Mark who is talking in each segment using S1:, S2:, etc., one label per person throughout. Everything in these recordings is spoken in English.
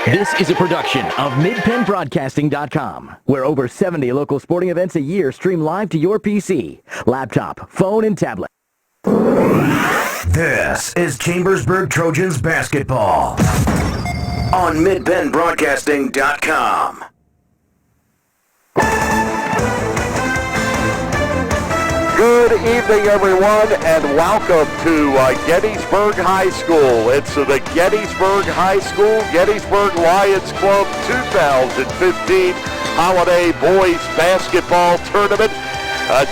S1: This is a production of MidPennBroadcasting.com, where over 70 local sporting events a year stream live to your PC, laptop, phone, and tablet.
S2: This is Chambersburg Trojans basketball on MidPennBroadcasting.com.
S3: Good evening, everyone, and welcome to Gettysburg High School. It's the Gettysburg High School Gettysburg Lions Club 2015 Holiday Boys Basketball Tournament. A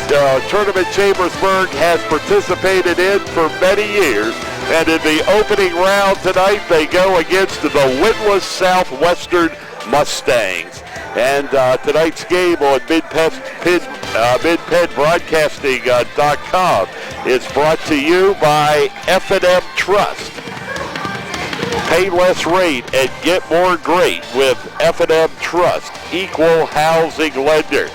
S3: tournament Chambersburg has participated in for many years. And in the opening round tonight, they go against the winless Southwestern Mustangs. And tonight's game on MidPennBroadcasting.com is brought to you by F&M Trust. Pay less rate and get more great with F&M Trust, equal housing lender.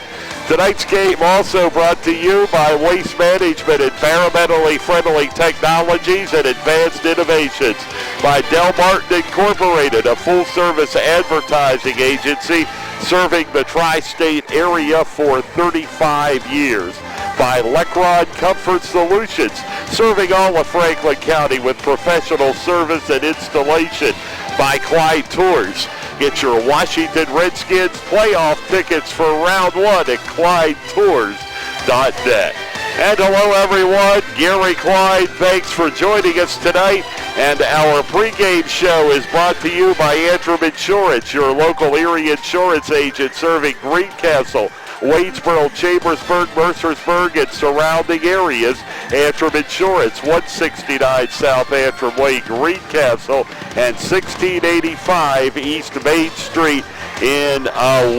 S3: Tonight's game also brought to you by Waste Management, environmentally friendly technologies and advanced innovations. By Del Martin Incorporated, a full-service advertising agency serving the tri-state area for 35 years. By Lecron Comfort Solutions, serving all of Franklin County with professional service and installation. By Clyde Tours. Get your Washington Redskins playoff tickets for round one at ClydeTours.net. And hello, everyone. Gary Klein, thanks for joining us tonight. And our pregame show is brought to you by Antrim Insurance, your local Erie insurance agent serving Greencastle, Waynesboro, Chambersburg, Mercersburg, and surrounding areas. Antrim Insurance, 169 South Antrim Way, Greencastle, and 1685 East Main Street in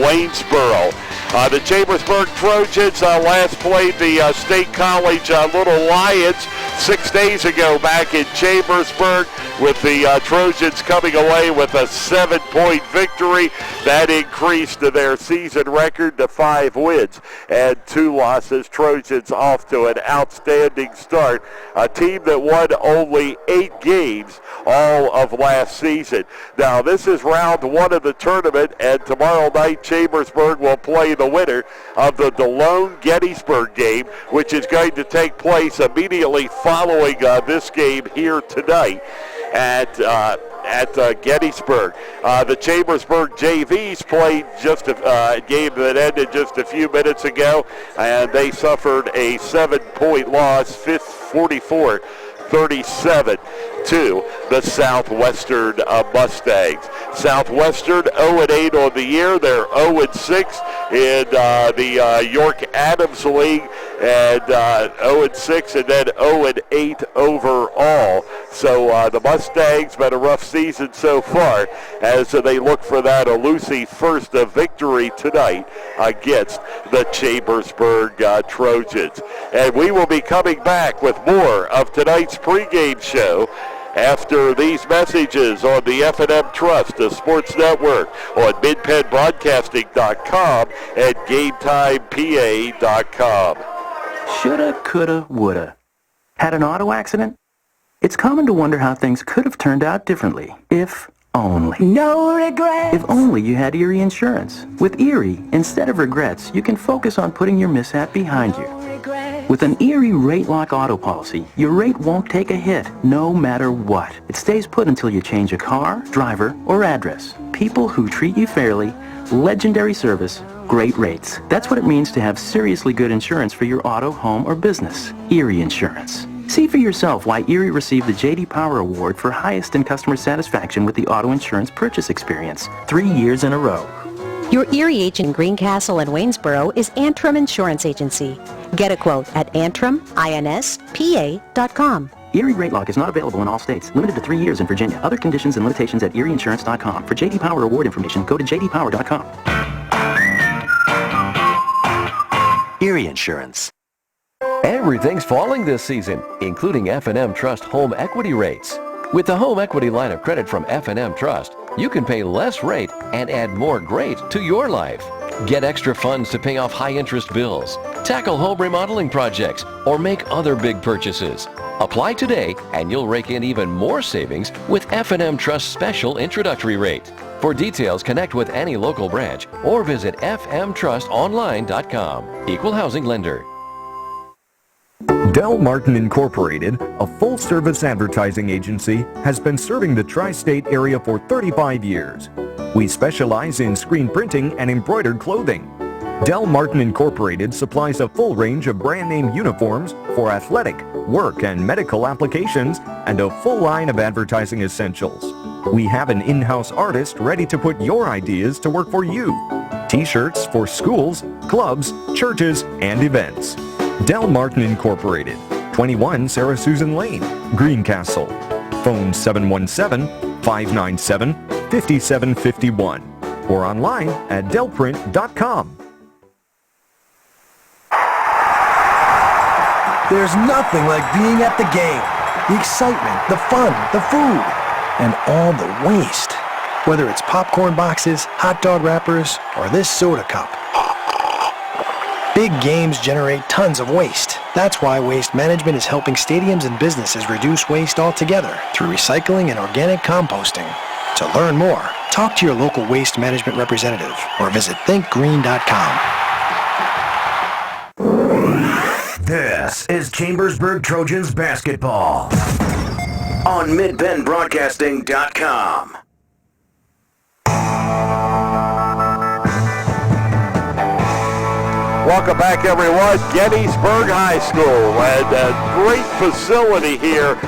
S3: Waynesboro. The Chambersburg Trojans last played the State College Little Lions 6 days ago back in Chambersburg, with the Trojans coming away with a 7-point victory. That increased their season record to 5 wins and 2 losses. Trojans off to an outstanding start. A team that won only 8 games all of last season. Now, this is round 1 of the tournament, and tomorrow night Chambersburg will play the winner of the DeLone-Gettysburg game, which is going to take place immediately following this game here tonight at Gettysburg. The Chambersburg JVs played just a game that ended just a few minutes ago, and they suffered a 7-point loss, 44-37 to the Southwestern Mustangs. Southwestern 0-8 on the year. They're 0-6 in the York Adams League, and 0-6 and then 0-8 overall. So the Mustangs had a rough season so far as they look for that elusive first victory tonight against the Chambersburg Trojans. And we will be coming back with more of tonight's pregame show after these messages on the F&M Trust, the sports network, on MidPennBroadcasting.com and GameTimePA.com.
S1: Shoulda, coulda, woulda. Had an auto accident? It's common to wonder how things could have turned out differently, if only.
S4: No regrets.
S1: If only you had Erie Insurance. With Erie, instead of regrets, you can focus on putting your mishap behind you. With an Erie Rate Lock auto policy, your rate won't take a hit, no matter what. It stays put until you change a car, driver, or address. People who treat you fairly, legendary service, great rates. That's what it means to have seriously good insurance for your auto, home, or business. Erie Insurance. See for yourself why Erie received the J.D. Power Award for highest in customer satisfaction with the auto insurance purchase experience 3 years in a row.
S5: Your Erie agent in Greencastle and Waynesboro is Antrim Insurance Agency. Get a quote at AntrimInspa.com.
S1: Erie Rate Lock is not available in all states. Limited to 3 years in Virginia. Other conditions and limitations at ErieInsurance.com. For J.D. Power Award information, go to JDPower.com.
S6: Erie Insurance.
S7: Everything's falling this season, including F&M Trust home equity rates. With the home equity line of credit from F&M Trust, you can pay less rate and add more great to your life. Get extra funds to pay off high-interest bills, tackle home remodeling projects, or make other big purchases. Apply today and you'll rake in even more savings with F&M Trust's special introductory rate. For details, connect with any local branch or visit fmtrustonline.com. Equal housing lender.
S4: Del Martin Incorporated, a full-service advertising agency, has been serving the tri-state area for 35 years. We specialize in screen printing and embroidered clothing. Del Martin Incorporated supplies a full range of brand-name uniforms for athletic, work, and medical applications, and a full line of advertising essentials. We have an in-house artist ready to put your ideas to work for you. T-shirts for schools, clubs, churches, and events. Del Martin Incorporated, 21 Sarah Susan Lane, Greencastle. Phone 717-597-5751 or online at delprint.com.
S8: There's nothing like being at the game. The excitement, the fun, the food, and all the waste. Whether it's popcorn boxes, hot dog wrappers, or this soda cup. Big games generate tons of waste. That's why Waste Management is helping stadiums and businesses reduce waste altogether through recycling and organic composting. To learn more, talk to your local Waste Management representative or visit thinkgreen.com.
S2: This is Chambersburg Trojans basketball on MidBendBroadcasting.com.
S3: Welcome back, everyone. Gettysburg High School, and a great facility here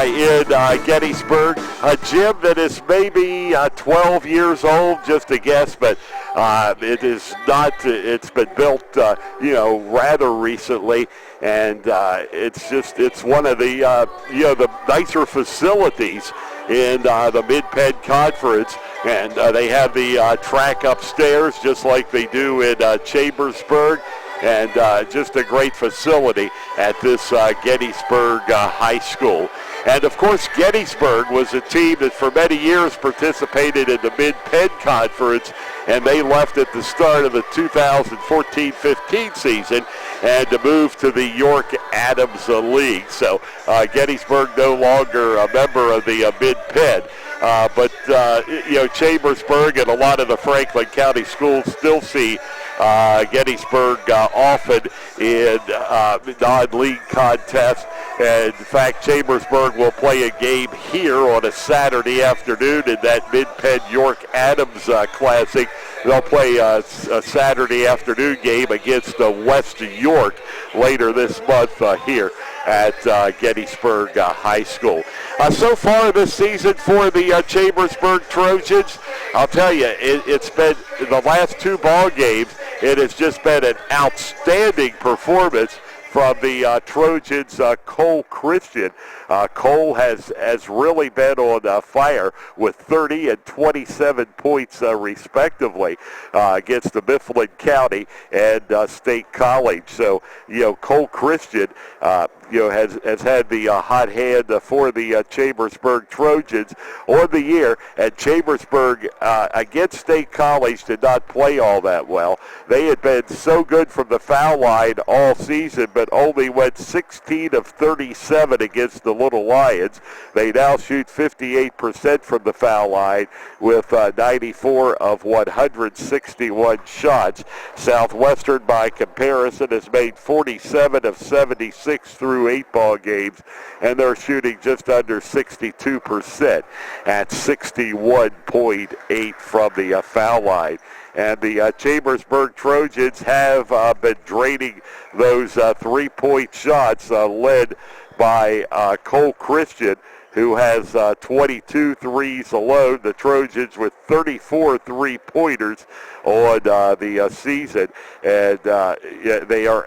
S3: in Gettysburg. A gym that is maybe 12 years old, just a guess, but it is not. It's been built, rather recently, and it's one of the the nicer facilities in the Mid-Penn Conference. And they have the track upstairs just like they do in Chambersburg. And just a great facility at this Gettysburg High School. And, of course, Gettysburg was a team that for many years participated in the Mid-Penn Conference, and they left at the start of the 2014-15 season and to move to the York-Adams League. So Gettysburg no longer a member of the Mid-Penn. But Chambersburg and a lot of the Franklin County schools still see Gettysburg often in non-league contests. And in fact, Chambersburg will play a game here on a Saturday afternoon in that Mid-Penn York-Adams Classic. They'll play a Saturday afternoon game against West York later this month here at Gettysburg High School. So far this season for the Chambersburg Trojans, I'll tell you, it's been the last two ball games, it has just been an outstanding performance from the Trojans' Cole Christian. Cole has really been on fire with 30 and 27 points respectively against the Mifflin County and State College. So, Cole Christian, has had the hot hand for the Chambersburg Trojans on the year. And Chambersburg against State College did not play all that well. They had been so good from the foul line all season, but only went 16 of 37 against the Little Lions. They now shoot 58% from the foul line with 94 of 161 shots. Southwestern, by comparison, has made 47 of 76 through 8 ball games, and they're shooting just under 62% at 61.8 from the foul line. And the Chambersburg Trojans have been draining those three-point shots, led by Cole Christian, who has 22 threes alone. The Trojans with 34 three-pointers on the season. And they are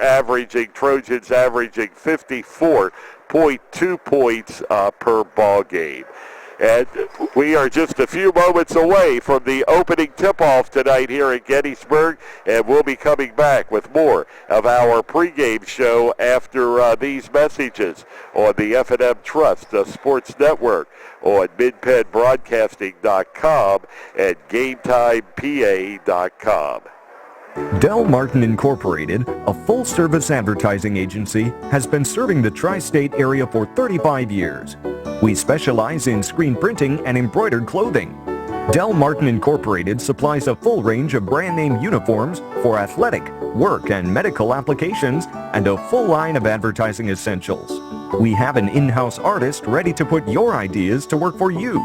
S3: Trojans averaging 54.2 points per ball game. And we are just a few moments away from the opening tip-off tonight here at Gettysburg, and we'll be coming back with more of our pregame show after these messages on the F&M Trust Sports Network, on midpennbroadcasting.com and GameTimePA.com.
S4: Del Martin Incorporated, a full-service advertising agency, has been serving the tri-state area for 35 years. We specialize in screen printing and embroidered clothing. Del Martin Incorporated supplies a full range of brand-name uniforms for athletic, work, and medical applications, and a full line of advertising essentials. We have an in-house artist ready to put your ideas to work for you.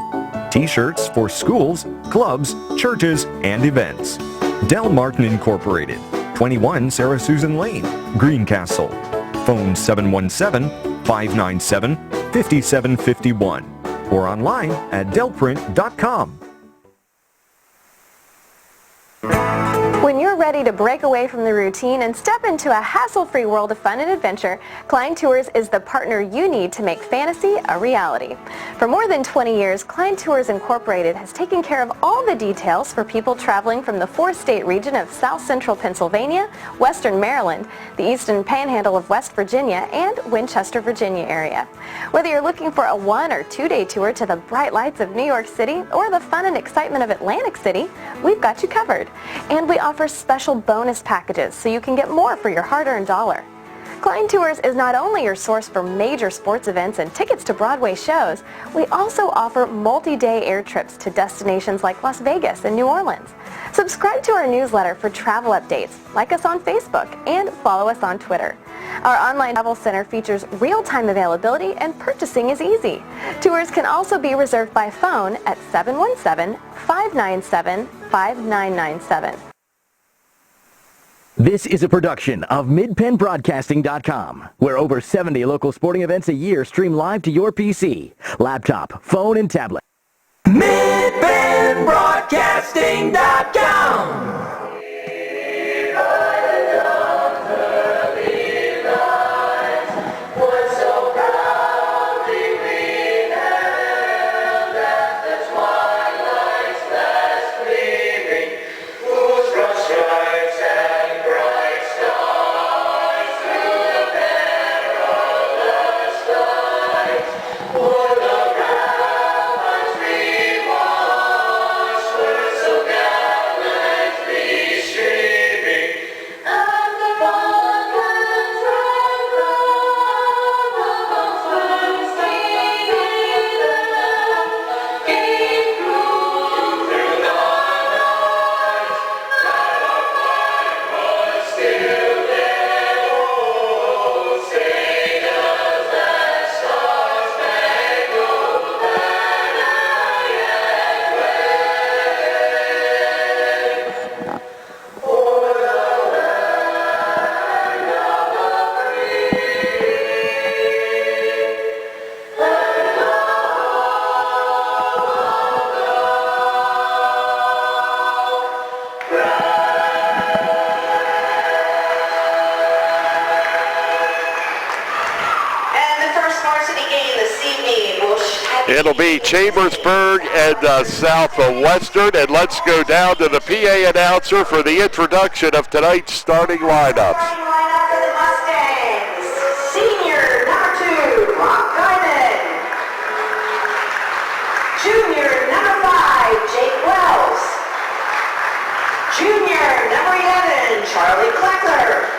S4: T-shirts for schools, clubs, churches, and events. Del Martin Incorporated, 21 Sarah Susan Lane, Greencastle. Phone 717-597-5751 or online at delprint.com.
S9: When you're ready to break away from the routine and step into a hassle-free world of fun and adventure, Klein Tours is the partner you need to make fantasy a reality. For more than 20 years, Klein Tours Incorporated has taken care of all the details for people traveling from the four-state region of South Central Pennsylvania, Western Maryland, the Eastern Panhandle of West Virginia, and Winchester, Virginia area. Whether you're looking for a 1- or 2-day tour to the bright lights of New York City or the fun and excitement of Atlantic City, we've got you covered. And we offer special bonus packages so you can get more for your hard-earned dollar. Klein Tours is not only your source for major sports events and tickets to Broadway shows, we also offer multi-day air trips to destinations like Las Vegas and New Orleans. Subscribe to our newsletter for travel updates, like us on Facebook, and follow us on Twitter. Our online travel center features real-time availability and purchasing is easy. Tours can also be reserved by phone at 717-597-5997.
S1: This is a production of MidpennBroadcasting.com, where over 70 local sporting events a year stream live to your PC, laptop, phone, and tablet. MidpennBroadcasting.com.
S3: It'll be Chambersburg and Southwestern, and let's go down to the PA announcer for the introduction of tonight's starting lineups.
S10: Starting lineup for the Mustangs. Senior, number 2, Rock Diamond. Junior, number 5, Jake Wells. Junior, number 11, Charlie Kleckler.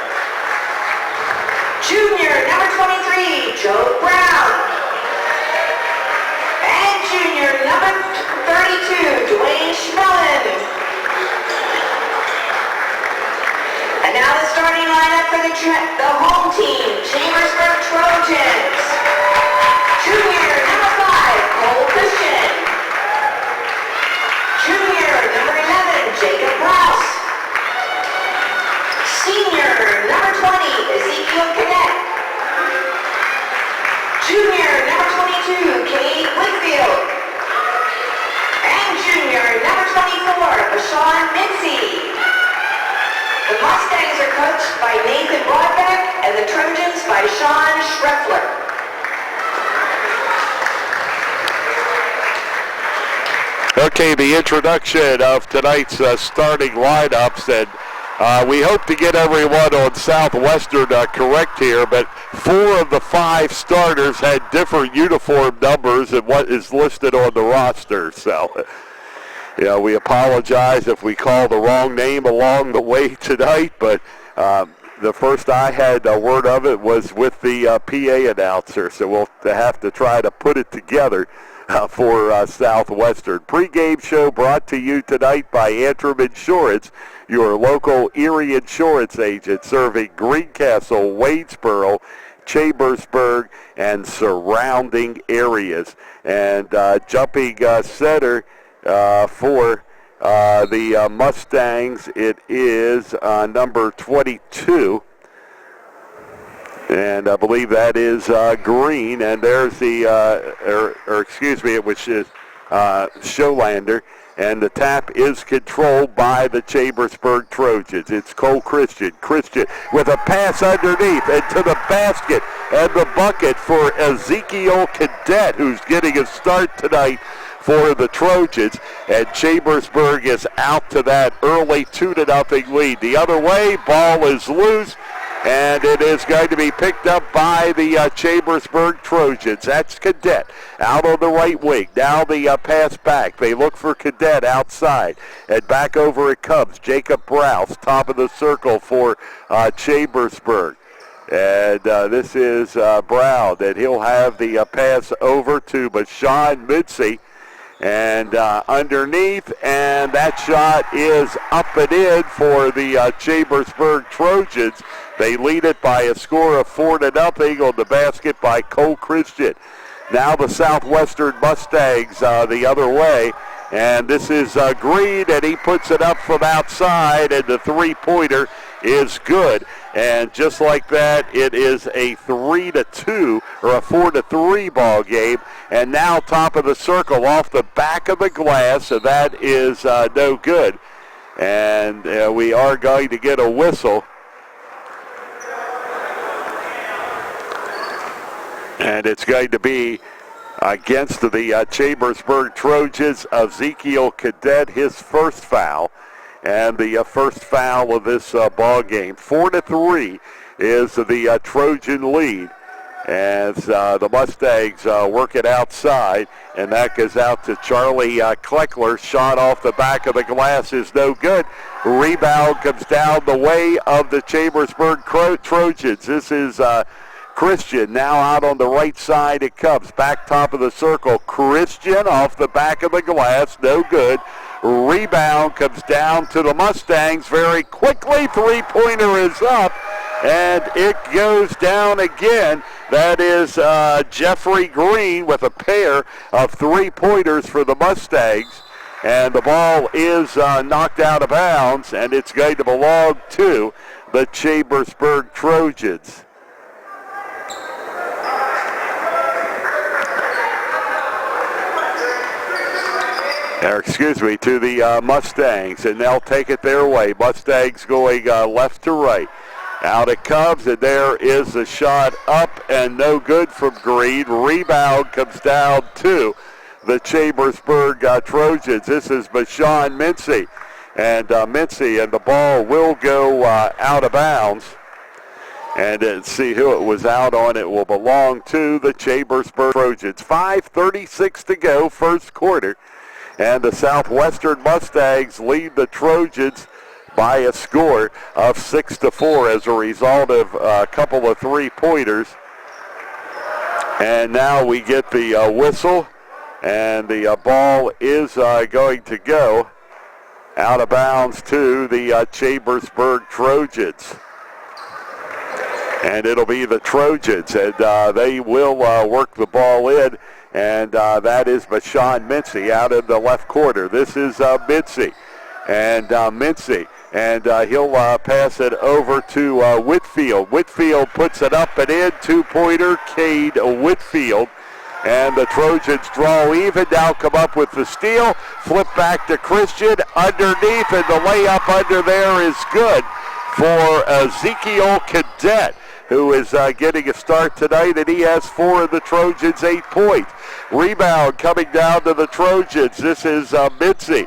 S10: Junior, number 23, Joe Brown. Junior, number 32, Dwayne Schmellen. And now the starting lineup for the home team, Chambersburg Trojans. Junior, number 5, Cole Christian. Junior, number 11, Jacob Rouse. Senior, number 20, Ezekiel Cadet. Junior, number 22, Kate Whitfield. And junior, number 24, Sean Mincy. The Mustangs are coached by Nathan Broadbeck and the Trojans by Sean Schreffler.
S3: Okay, the introduction of tonight's starting lineups, and we hope to get everyone on Southwestern correct here, but 4 of the 5 starters had different uniform numbers than what is listed on the roster. So, we apologize if we call the wrong name along the way tonight, but the first I had a word of it was with the PA announcer, so we'll have to try to put it together for Southwestern. Pre-game show brought to you tonight by Antrim Insurance, your local Erie insurance agent serving Greencastle, Waynesboro, Chambersburg, and surrounding areas. And jumping center for the Mustangs, it is number 22. And I believe that is Green, and there's the, which is Scholander, and the tap is controlled by the Chambersburg Trojans. It's Cole Christian. Christian with a pass underneath and to the basket, and the bucket for Ezekiel Cadet, who's getting a start tonight for the Trojans, and Chambersburg is out to that early 2-0 lead. The other way, ball is loose, and it is going to be picked up by the Chambersburg Trojans. That's Cadet out on the right wing. Now the pass back. They look for Cadet outside. And back over it comes Jacob Browse, top of the circle for Chambersburg. And this is Brown, and he'll have the pass over to Bashan Mitzi. And underneath, and that shot is up and in for the Chambersburg Trojans. They lead it by a score of 4-0 on the basket by Cole Christian. Now the Southwestern Mustangs the other way, and this is Green, and he puts it up from outside, and the three-pointer is good. And just like that, it is a 3-2 or a 4-3 ball game. And now top of the circle off the back of the glass, and that is no good. And we are going to get a whistle. And it's going to be against the Chambersburg Trojans, Ezekiel Cadet, his first foul. And the first foul of this ball game. 4-3 is the Trojan lead as the Mustangs work it outside, and that goes out to Charlie Kleckler. Shot off the back of the glass is no good. Rebound comes down the way of the Chambersburg Trojans. This is Christian now out on the right side. It comes back top of the circle. Christian off the back of the glass, no good. Rebound comes down to the Mustangs very quickly. Three-pointer is up, and it goes down again. That is Jeffrey Green with a pair of three-pointers for the Mustangs. And the ball is knocked out of bounds, and it's going to belong to the Chambersburg Trojans. To the Mustangs, and they'll take it their way. Mustangs going left to right. Out it comes, and there is a shot up and no good from Green. Rebound comes down to the Chambersburg Trojans. This is Bashan Mincy, and the ball will go out of bounds. And see who it was out on. It will belong to the Chambersburg Trojans. 5:36 to go, first quarter. And the Southwestern Mustangs lead the Trojans by a score of 6-4 as a result of a couple of three-pointers. And now we get the whistle, and the ball is going to go out of bounds to the Chambersburg Trojans. And it'll be the Trojans, and they will work the ball in. And that is Bashan Mincy out in the left corner. This is Mincy. And Mincy. And he'll pass it over to Whitfield. Whitfield puts it up and in. Two-pointer, Cade Whitfield. And the Trojans draw even. Now come up with the steal. Flip back to Christian. Underneath, and the layup under there is good for Ezekiel Cadet. who is getting a start tonight, and he has 4 of the Trojans' 8 points. Rebound coming down to the Trojans. This is Mincy.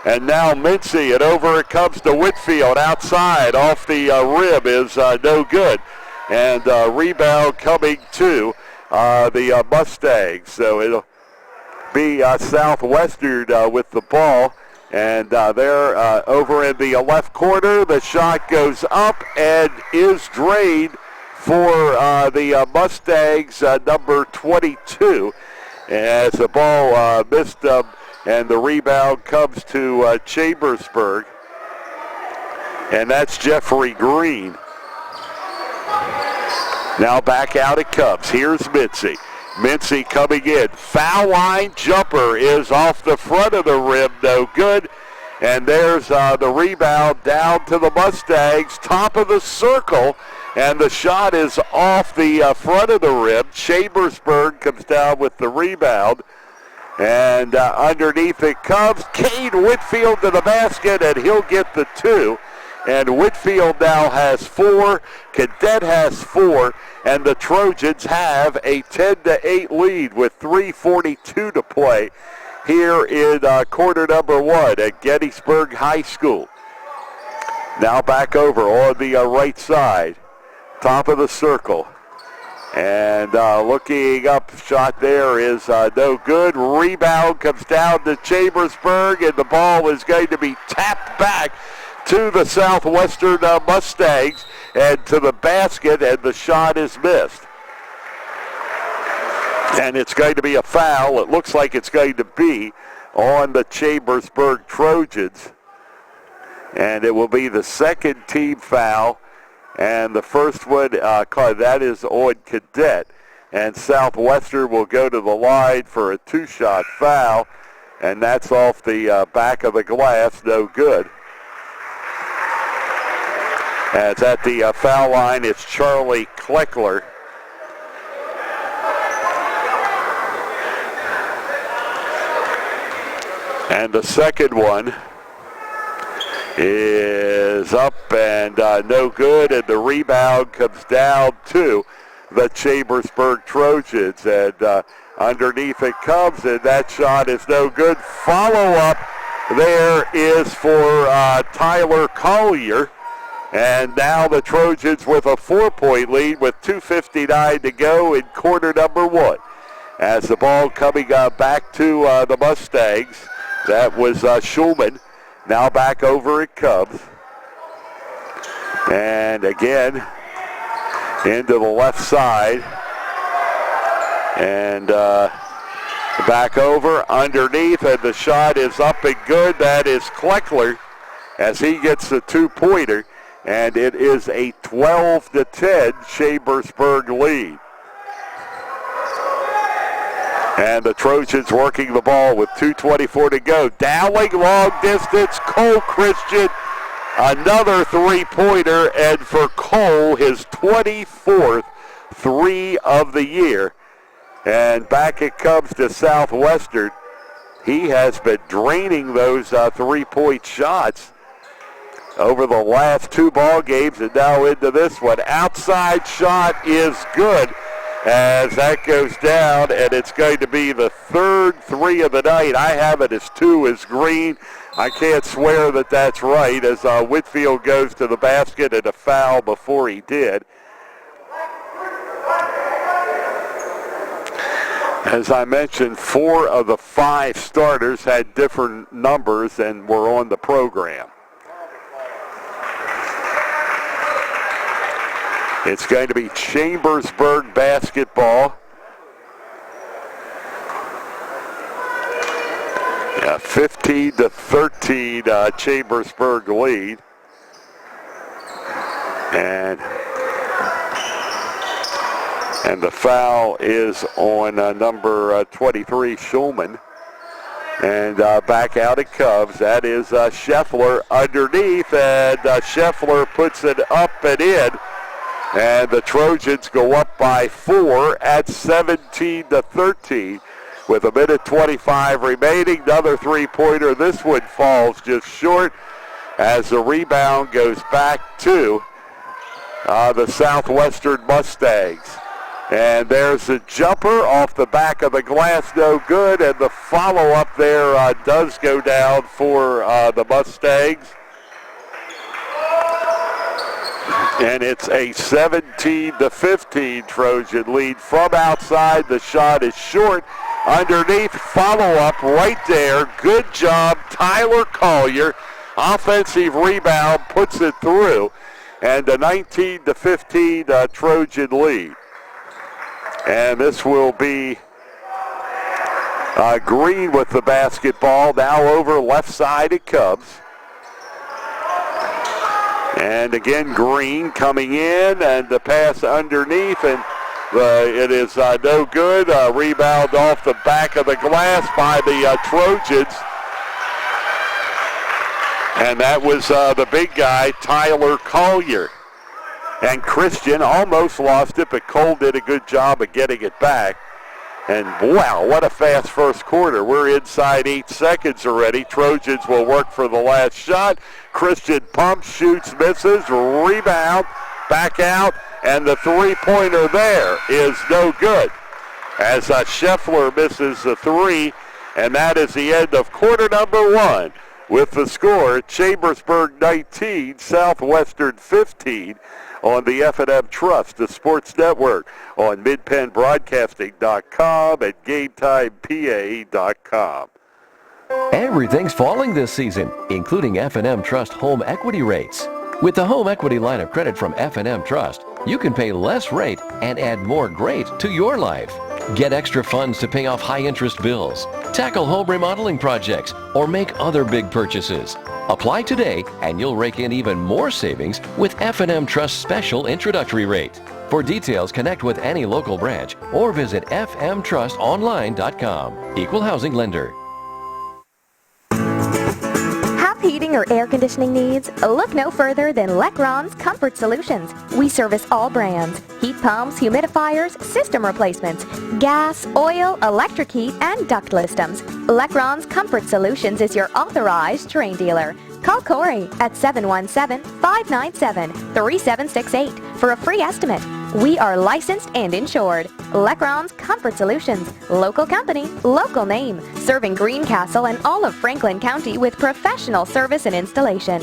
S3: And now Mincy, and over it comes to Whitfield. Outside, off the rim is no good. And rebound coming to the Mustangs. So it'll be Southwestern with the ball. And they're over in the left corner. The shot goes up and is drained for the Mustangs, number 22. As the ball missed them, and the rebound comes to Chambersburg. And that's Jeffrey Green. Now back out it comes. Here's Mincy. Mincy coming in. Foul line jumper is off the front of the rim. No good. And there's the rebound down to the Mustangs. Top of the circle. And the shot is off the front of the rim. Chambersburg comes down with the rebound. And underneath it comes Cade Whitfield to the basket. And he'll get the 2. And Whitfield now has 4. Cadet has 4. And the Trojans have a 10-8 lead with 3:42 to play here in quarter number 1 at Gettysburg High School. Now back over on the right side, top of the circle. And looking up, shot there is no good. Rebound comes down to Chambersburg, and the ball is going to be tapped back to the Southwestern Mustangs and to the basket, and the shot is missed. And it's going to be a foul. It looks like it's going to be on the Chambersburg Trojans. And it will be the second team foul. And the first one, that is on Cadet. And Southwestern will go to the line for a 2-shot foul. And that's off the back of the glass, no good. As at the foul line, it's Charlie Kleckler. And the second one is up and no good, and the rebound comes down to the Chambersburg Trojans. And underneath it comes, and that shot is no good. Follow-up there is for Tyler Collier. And now the Trojans with a 4-point lead with 2:59 to go in quarter number 1. As the ball coming back to the Mustangs. That was Schulman. Now back over it comes. And again, into the left side. And back over, underneath, and the shot is up and good. That is Kleckler as he gets the 2-pointer. And it is a 12-10 Chambersburg lead. And the Trojans working the ball with 2:24 to go. Dowling long distance, Cole Christian, another 3-pointer, and for Cole, his 24th 3 of the year. And back it comes to Southwestern. He has been draining those 3-point shots over the last 2 ball games, and now into this one. Outside shot is good as that goes down, and it's going to be the 3rd 3 of the night. I have it as 2 is Green. I can't swear that that's right, as Whitfield goes to the basket and a foul before he did. As I mentioned, 4 of the 5 starters had different numbers and were on the program. It's going to be Chambersburg basketball. 15-13 Chambersburg lead. And the foul is on number 23, Schulman. And back out it comes. That is Scheffler underneath, and Scheffler puts it up and in. And the Trojans go up by 4 at 17-13 with 1:25 remaining. Another 3-pointer. This one falls just short as the rebound goes back to the Southwestern Mustangs. And there's a jumper off the back of the glass, no good, and the follow-up there does go down for the Mustangs. And it's a 17-15 Trojan lead from outside. The shot is short. Underneath, follow-up right there. Good job, Tyler Collier. Offensive rebound, puts it through. And a 19-15 Trojan lead. And this will be Green with the basketball. Now over left side it comes. And again, Green coming in, and the pass underneath, and it is no good. Rebound off the back of the glass by the Trojans. And that was the big guy, Tyler Collier. And Christian almost lost it, but Cole did a good job of getting it back. And wow, what a fast first quarter. We're inside 8 seconds already. Trojans will work for the last shot. Christian pumps, shoots, misses, rebound, back out, and the three-pointer there is no good. As Scheffler misses the three, and that is the end of quarter number 1. With the score, Chambersburg 19, Southwestern 15, on the F&M Trust, the Sports Network, on MidPennBroadcasting.com and GameTimePA.com.
S7: Everything's falling this season, including F&M Trust home equity rates. With the home equity line of credit from F&M Trust, you can pay less rate and add more great to your life. Get extra funds to pay off high-interest bills, tackle home remodeling projects, or make other big purchases. Apply today and you'll rake in even more savings with F&M Trust's special introductory rate. For details, connect with any local branch or visit fmtrustonline.com. Equal housing lender.
S9: Heating or air conditioning needs? Look no further than Lecron's Comfort Solutions. We service all brands: heat pumps, humidifiers, system replacements, gas, oil, electric heat, and ductless systems. Lecron's Comfort Solutions is your authorized Terrain dealer. Call Corey at 717-597-3768 for a free estimate. We are licensed and insured. Lecron's Comfort Solutions. Local company, local name. Serving Greencastle and all of Franklin County with professional service and installation.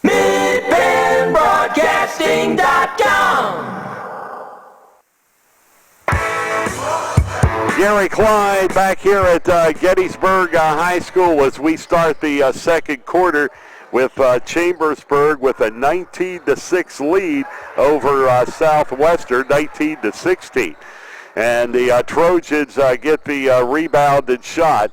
S2: MidPennBroadcasting.com.
S3: Gary Klein back here at Gettysburg High School as we start the second quarter with Chambersburg with a 19-6 lead over Southwestern, 19-16. And the Trojans get the rebounded shot.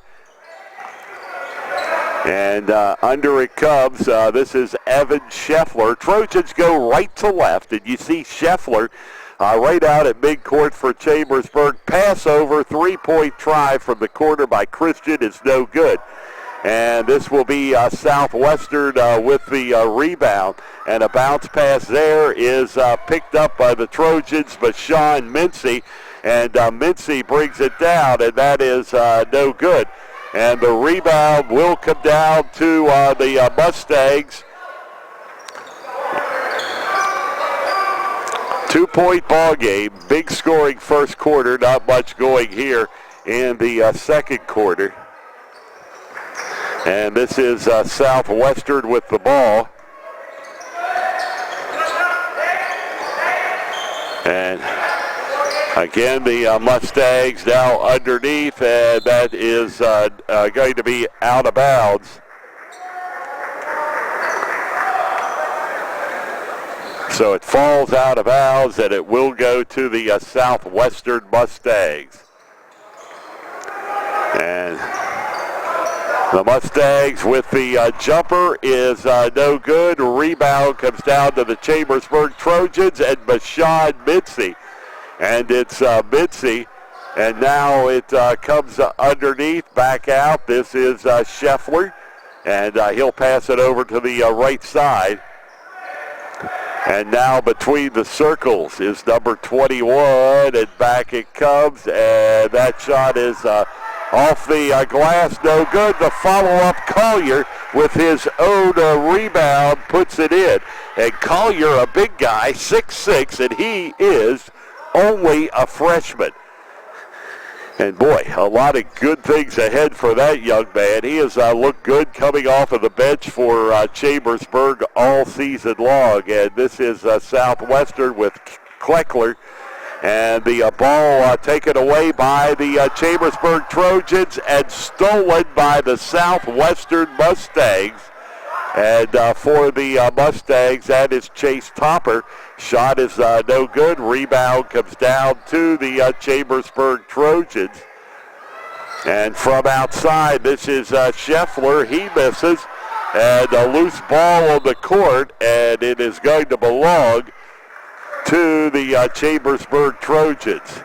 S3: And under it comes, this is Evan Scheffler. Trojans go right to left, and you see Scheffler right out at midcourt for Chambersburg. Pass over, three-point try from the corner by Christian is no good. And this will be Southwestern with the rebound. And a bounce pass there is picked up by the Trojans, but Sean Mincy. And Mincy brings it down, and that is no good. And the rebound will come down to the Mustangs. 2-point ball game, big scoring first quarter, not much going here in the second quarter. And this is Southwestern with the ball. And again, the Mustangs now underneath, and that is going to be out of bounds. So it falls out of bounds, and it will go to the Southwestern Mustangs. And the Mustangs with the jumper is no good. Rebound comes down to the Chambersburg Trojans and Bashawn Mincy. And it's Mincy. And now it comes underneath, back out. This is Scheffler. And he'll pass it over to the right side. And now between the circles is number 21, and back it comes, and that shot is off the glass, no good. The follow-up, Collier with his own rebound, puts it in. And Collier, a big guy, 6'6", and he is only a freshman. And boy, a lot of good things ahead for that young man. He has looked good coming off of the bench for Chambersburg all season long. And this is Southwestern with Kleckler. And the ball taken away by the Chambersburg Trojans and stolen by the Southwestern Mustangs. And for the Mustangs, that is Chase Topper. Shot is no good. Rebound comes down to the Chambersburg Trojans. And from outside, this is Scheffler. He misses. And a loose ball on the court, and it is going to belong to the Chambersburg Trojans.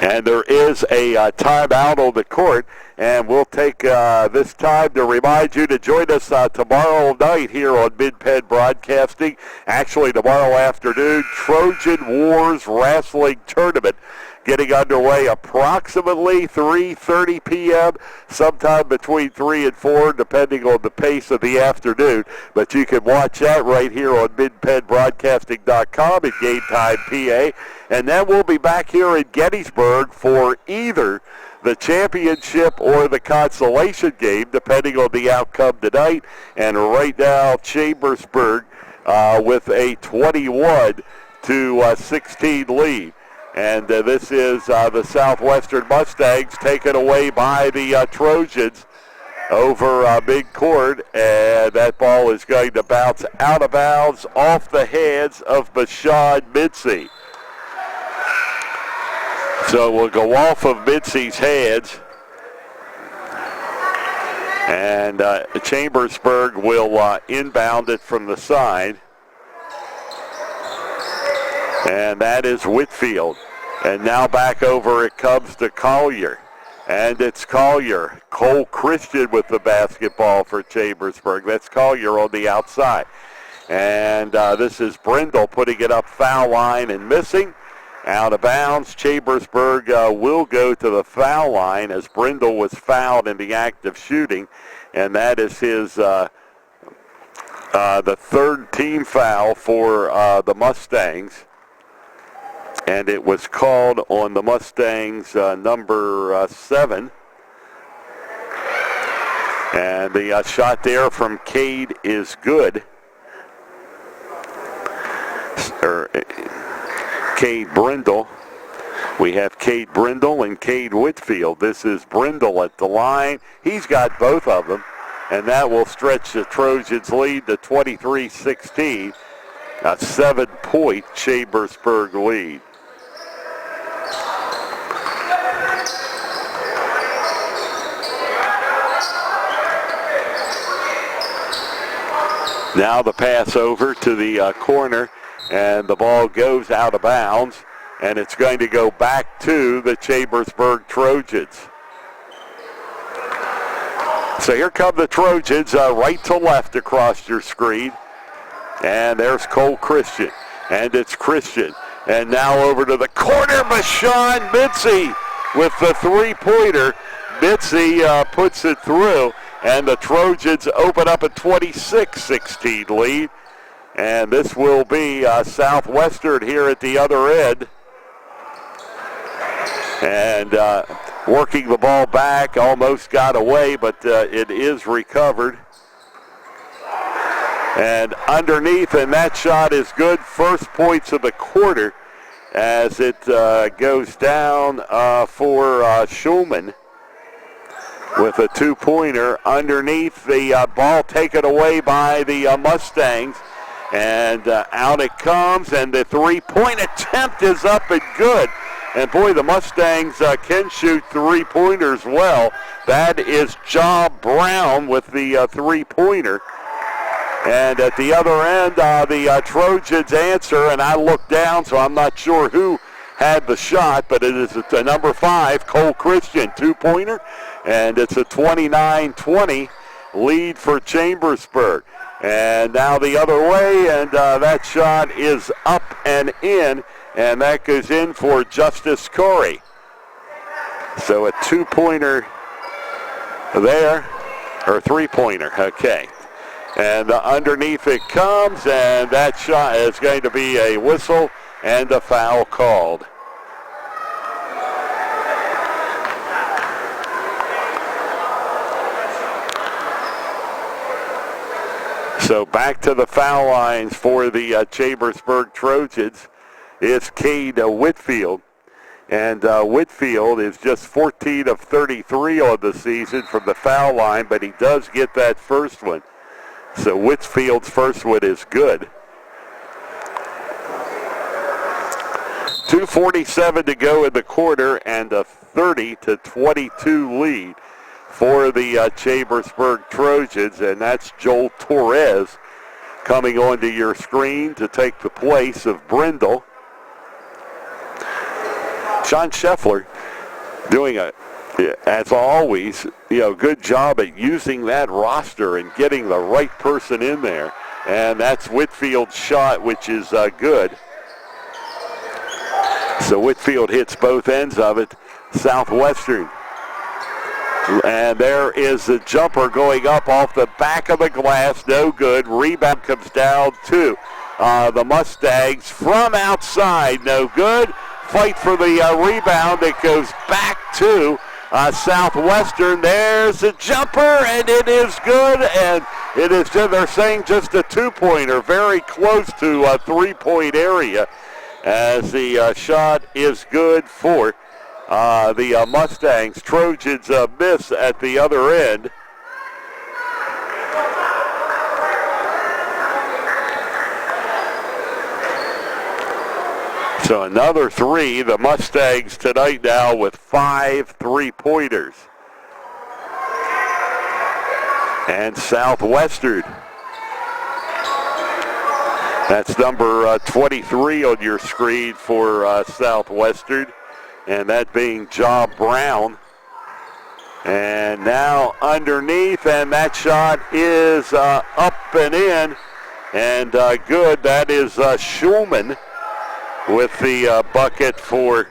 S3: And there is a timeout on the court, and we'll take this time to remind you to join us tomorrow night here on Mid-Penn Broadcasting. Actually, tomorrow afternoon, Trojan Wars Wrestling Tournament getting underway approximately 3:30 p.m., sometime between 3 and 4, depending on the pace of the afternoon. But you can watch that right here on MidPennBroadcasting.com at Game Time PA. And then we'll be back here in Gettysburg for either the championship or the consolation game, depending on the outcome tonight. And right now, Chambersburg with a 21-16 lead. And this is the Southwestern Mustangs taken away by the Trojans over midcourt. And that ball is going to bounce out of bounds off the hands of Bashan Mitzi. So we'll go off of Mitzi's hands. And Chambersburg will inbound it from the side. And that is Whitfield. And now back over it comes to Collier. And it's Collier. Cole Christian with the basketball for Chambersburg. That's Collier on the outside. And this is Brindle putting it up foul line and missing. Out of bounds. Chambersburg will go to the foul line as Brindle was fouled in the act of shooting. And that is his the third team foul for the Mustangs. And it was called on the Mustangs number 7. And the shot there from Cade is good. Cade Brindle. We have Cade Brindle and Cade Whitfield. This is Brindle at the line. He's got both of them. And that will stretch the Trojans' lead to 23-16. A 7-point Chambersburg lead. Now the pass over to the corner, and the ball goes out of bounds, and it's going to go back to the Chambersburg Trojans. So here come the Trojans, right to left across your screen. And there's Cole Christian, and it's Christian. And now over to the corner, Bashan Mitzi with the three-pointer. Mitzi puts it through. And the Trojans open up a 26-16 lead. And this will be Southwestern here at the other end. And working the ball back, almost got away, but it is recovered. And underneath, and that shot is good. First points of the quarter as it goes down for Schulman. With a two-pointer underneath, the ball taken away by the Mustangs. And out it comes, and the three-point attempt is up and good. And boy, the Mustangs can shoot three-pointers well. That is Ja Brown with the three-pointer. And at the other end, the Trojans answer, and I look down, so I'm not sure who had the shot, but it is a number 5, Cole Christian, two-pointer. And it's a 29-20 lead for Chambersburg. And now the other way, and that shot is up and in. and that goes in for Justice Corey. So a 2-pointer there, or 3-pointer, okay. And underneath it comes, and that shot is going to be a whistle and a foul called. So back to the foul lines for the Chambersburg Trojans is Cade Whitfield. And Whitfield is just 14 of 33 on the season from the foul line, but he does get that first one. So Whitfield's first one is good. 2:47 to go in the quarter, and a 30-22 lead for the Chambersburg Trojans, and that's Joel Torres coming onto your screen to take the place of Brindle. Sean Scheffler doing as always, good job at using that roster and getting the right person in there. And that's Whitfield's shot, which is good. So Whitfield hits both ends of it. Southwestern. And there is a jumper going up off the back of the glass. No good. Rebound comes down to the Mustangs from outside. No good. Fight for the rebound. It goes back to Southwestern. There's a jumper, and it is good. And it is, they're saying, just a 2-pointer, very close to a 3-point area, as the shot is good for the Mustangs. Trojans miss at the other end. So another 3. The Mustangs tonight now with 5 3-pointers. And Southwestern. That's number 23 on your screen for Southwestern. And that being Ja Brown. And now underneath, and that shot is up and in. And good. That is Schulman with the bucket for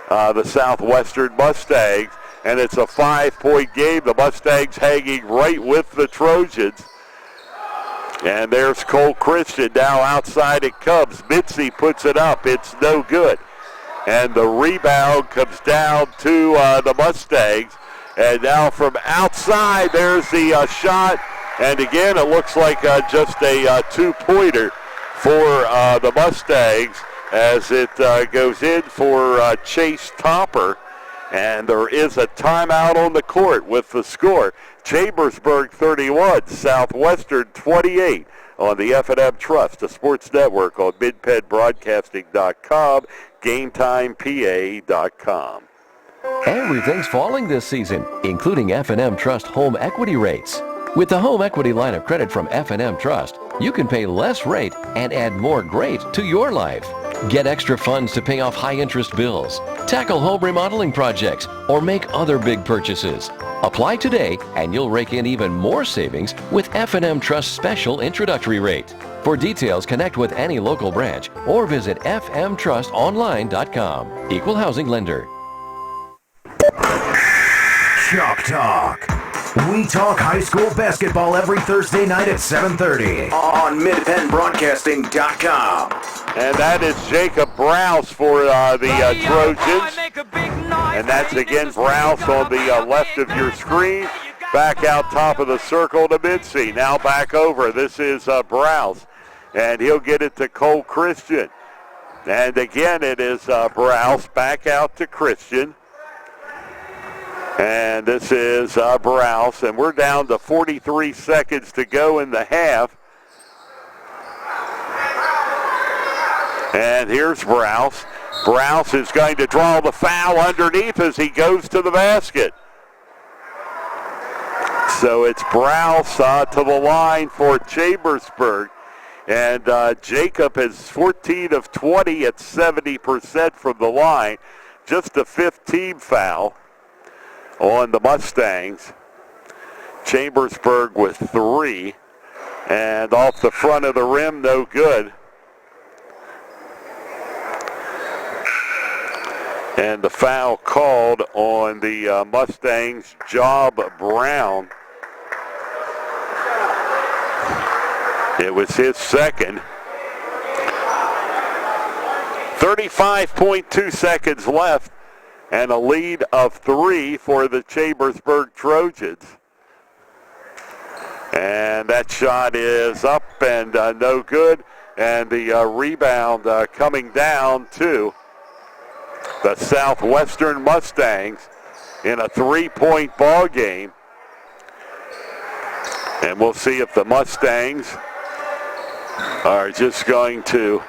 S3: the Southwestern Mustangs. And it's a 5-point game. The Mustangs hanging right with the Trojans. And there's Cole Christian. Now outside it comes. Mitzi puts it up. It's no good. And the rebound comes down to the Mustangs. And now from outside, there's the shot. And again, it looks like just a 2-pointer for the Mustangs, as it goes in for Chase Topper. And there is a timeout on the court with the score. Chambersburg 31, Southwestern 28 on the F&M Trust, a sports network on MidPennBroadcasting.com, GameTimePA.com.
S7: Everything's falling this season, including F&M Trust home equity rates. With the home equity line of credit from F&M Trust, you can pay less rate and add more great to your life. Get extra funds to pay off high-interest bills, tackle home remodeling projects, or make other big purchases. Apply today, and you'll rake in even more savings with F&M Trust's special introductory rate. For details, connect with any local branch or visit fmtrustonline.com. Equal housing lender.
S2: Chalk Talk. We talk high school basketball every Thursday night at 7:30 on MidPennBroadcasting.com.
S3: And that is Jacob Browse for the Trojans. And that's again Browse on the left of your screen. Back out top of the circle to Mitzi. Now back over. This is Browse. And he'll get it to Cole Christian. And again it is Browse back out to Christian. And this is Browse. And we're down to 43 seconds to go in the half. And here's Browse. Browse is going to draw the foul underneath as he goes to the basket. So it's Browse to the line for Chambersburg. And Jacob is 14 of 20 at 70% from the line. Just a 5th team foul on the Mustangs. Chambersburg with 3. And off the front of the rim, no good. And the foul called on the Mustangs, Job Brown. It was his second. 35.2 seconds left and a lead of 3 for the Chambersburg Trojans. And that shot is up and no good. And the rebound coming down to the Southwestern Mustangs in a 3-point ball game. And we'll see if the Mustangs are just going to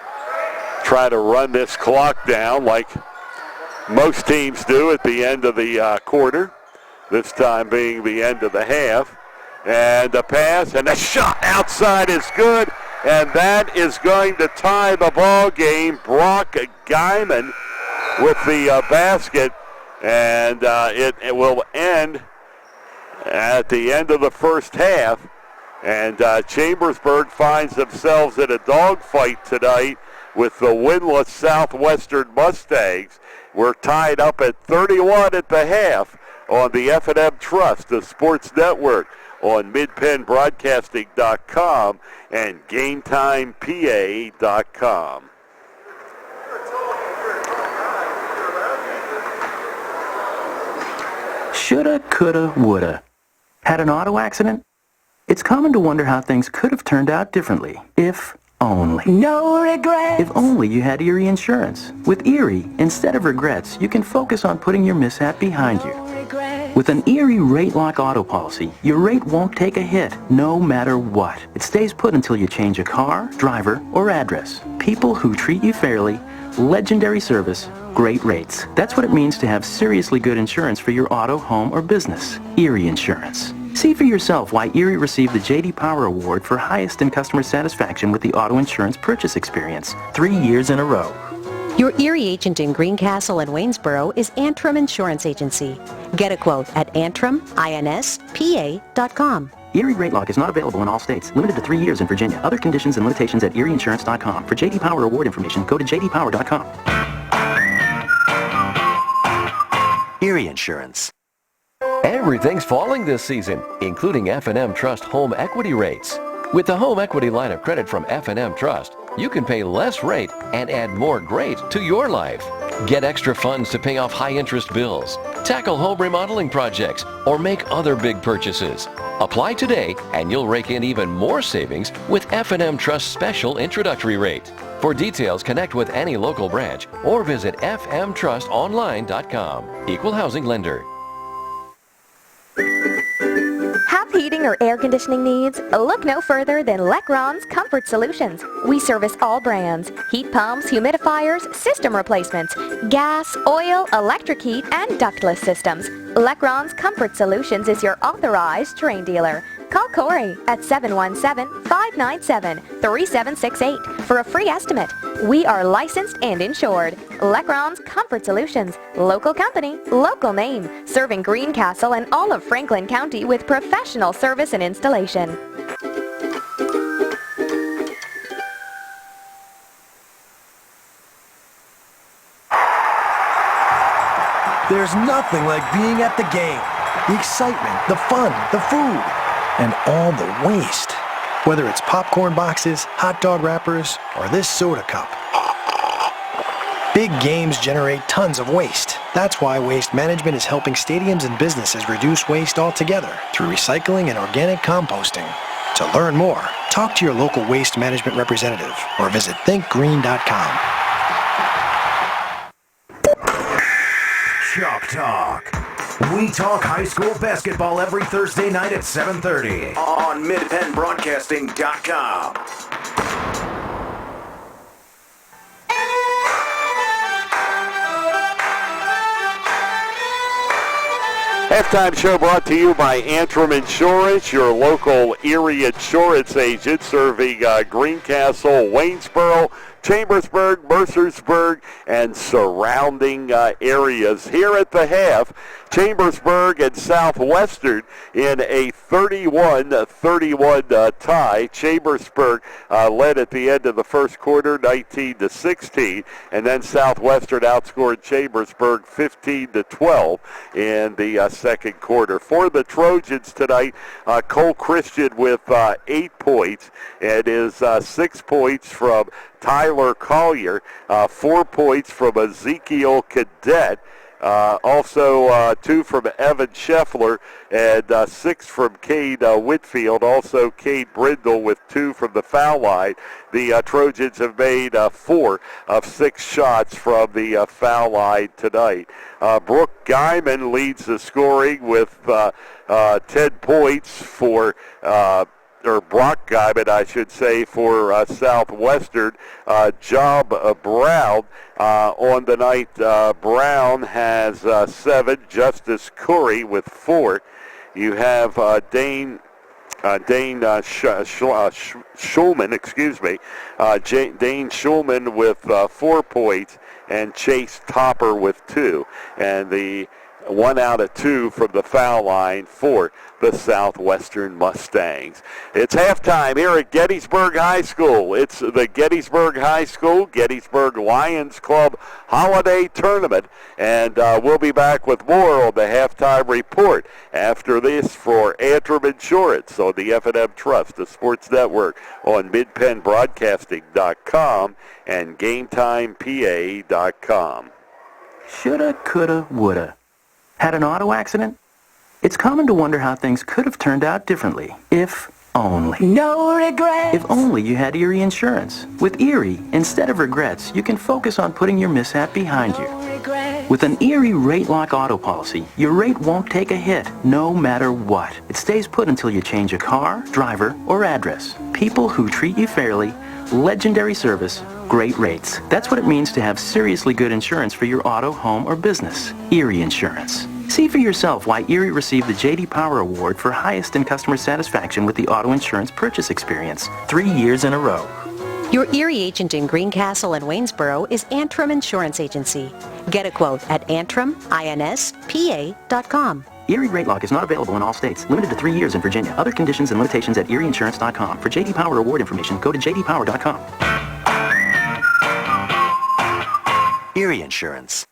S3: try to run this clock down like most teams do at the end of the quarter, this time being the end of the half. And the pass and the shot outside is good, and that is going to tie the ball game. Brock Guyman with the basket, and it will end at the end of the first half. And Chambersburg finds themselves in a dogfight tonight with the winless Southwestern Mustangs. We're tied up at 31 at the half on the F&M Trust, the sports network, on midpennbroadcasting.com and GameTimePA.com.
S1: Shoulda, coulda, woulda. Had an auto accident? It's common to wonder how things could have turned out differently, if only.
S10: No regrets.
S1: If only you had Erie Insurance. With Erie, instead of regrets, you can focus on putting your mishap behind you. With an Erie Rate Lock auto policy, your rate won't take a hit, no matter what. It stays put until you change a car, driver, or address. People who treat you fairly, legendary service, great rates. That's what it means to have seriously good insurance for your auto, home, or business. Erie Insurance. See for yourself why Erie received the J.D. Power Award for highest in customer satisfaction with the auto insurance purchase experience 3 years in a row.
S5: Your Erie agent in Greencastle and Waynesboro is Antrim Insurance Agency. Get a quote at AntrimInspa.com.
S1: Erie Rate Lock is not available in all states. Limited to 3 years in Virginia. Other conditions and limitations at ErieInsurance.com. For J.D. Power Award information, go to jdpower.com.
S6: Erie Insurance.
S7: Everything's falling this season, including F&M Trust home equity rates. With the home equity line of credit from F&M Trust, you can pay less rate and add more great to your life. Get extra funds to pay off high-interest bills, tackle home remodeling projects, or make other big purchases. Apply today and you'll rake in even more savings with F&M Trust's special introductory rate. For details, connect with any local branch or visit fmtrustonline.com. Equal housing lender.
S9: Have heating or air conditioning needs? Look no further than Lecron's Comfort Solutions. We service all brands: heat pumps, humidifiers, system replacements, gas, oil, electric heat, and ductless systems. Lecron's Comfort Solutions is your authorized Trane dealer. Call Corey at 717-597-3768 for a free estimate. We are licensed and insured. Lecron's Comfort Solutions. Local company, local name. Serving Greencastle and all of Franklin County with professional service and installation.
S8: There's nothing like being at the game. The excitement, the fun, the food, and all the waste. Whether it's popcorn boxes, hot dog wrappers, or this soda cup. Big games generate tons of waste. That's why Waste Management is helping stadiums and businesses reduce waste altogether through recycling and organic composting. To learn more, talk to your local Waste Management representative or visit thinkgreen.com.
S2: Chalk Talk. We talk high school basketball every Thursday night at 7:30 on midpennbroadcasting.com.
S3: Halftime show brought to you by Antrim Insurance, your local Erie insurance agent serving Greencastle, Waynesboro, Chambersburg, Mercersburg, and surrounding areas. Here at the half, Chambersburg and Southwestern in a 31-31 tie. Chambersburg led at the end of the first quarter, 19-16, and then Southwestern outscored Chambersburg 15-12 in the second quarter. For the Trojans tonight, Cole Christian with 8 points, and is 6 points from Tyler Collier, 4 points from Ezekiel Cadet, also 2 from Evan Scheffler, and 6 from Cade Whitfield. Also Cade Brindle with 2 from the foul line. The Trojans have made 4 of 6 shots from the foul line tonight. Brooke Guyman leads the scoring with 10 points for or Brock Guyman, I should say, for Southwestern. Job Brown on the night. Brown has 7. Justice Curry with 4. You have Dane Schulman, Dane Schulman with 4 points, and Chase Topper with 2. And the 1 out of 2 from the foul line for the Southwestern Mustangs. It's halftime here at Gettysburg High School. It's the Gettysburg High School, Gettysburg Lions Club Holiday Tournament, and we'll be back with more on the halftime report after this for Antrim Insurance on the F&M Trust, the sports network on midpennbroadcasting.com and GameTimePA.com.
S1: Shoulda, coulda, woulda. Had an auto accident? It's common to wonder how things could have turned out differently, if only.
S10: No regrets.
S1: If only you had Erie Insurance. With Erie, instead of regrets, you can focus on putting your mishap behind you. With an Erie Rate Lock auto policy, your rate won't take a hit, no matter what. It stays put until you change a car, driver, or address. People who treat you fairly, legendary service, great rates. That's what it means to have seriously good insurance for your auto, home, or business. Erie Insurance. See for yourself why Erie received the J.D. Power Award for highest in customer satisfaction with the auto insurance purchase experience 3 years in a row.
S5: Your Erie agent in Greencastle and Waynesboro is Antrim Insurance Agency. Get a quote at antriminspa.com.
S1: Erie Rate Lock is not available in all states. Limited to 3 years in Virginia. Other conditions and limitations at erieinsurance.com. For J.D. Power Award information, go to jdpower.com.
S6: Erie Insurance.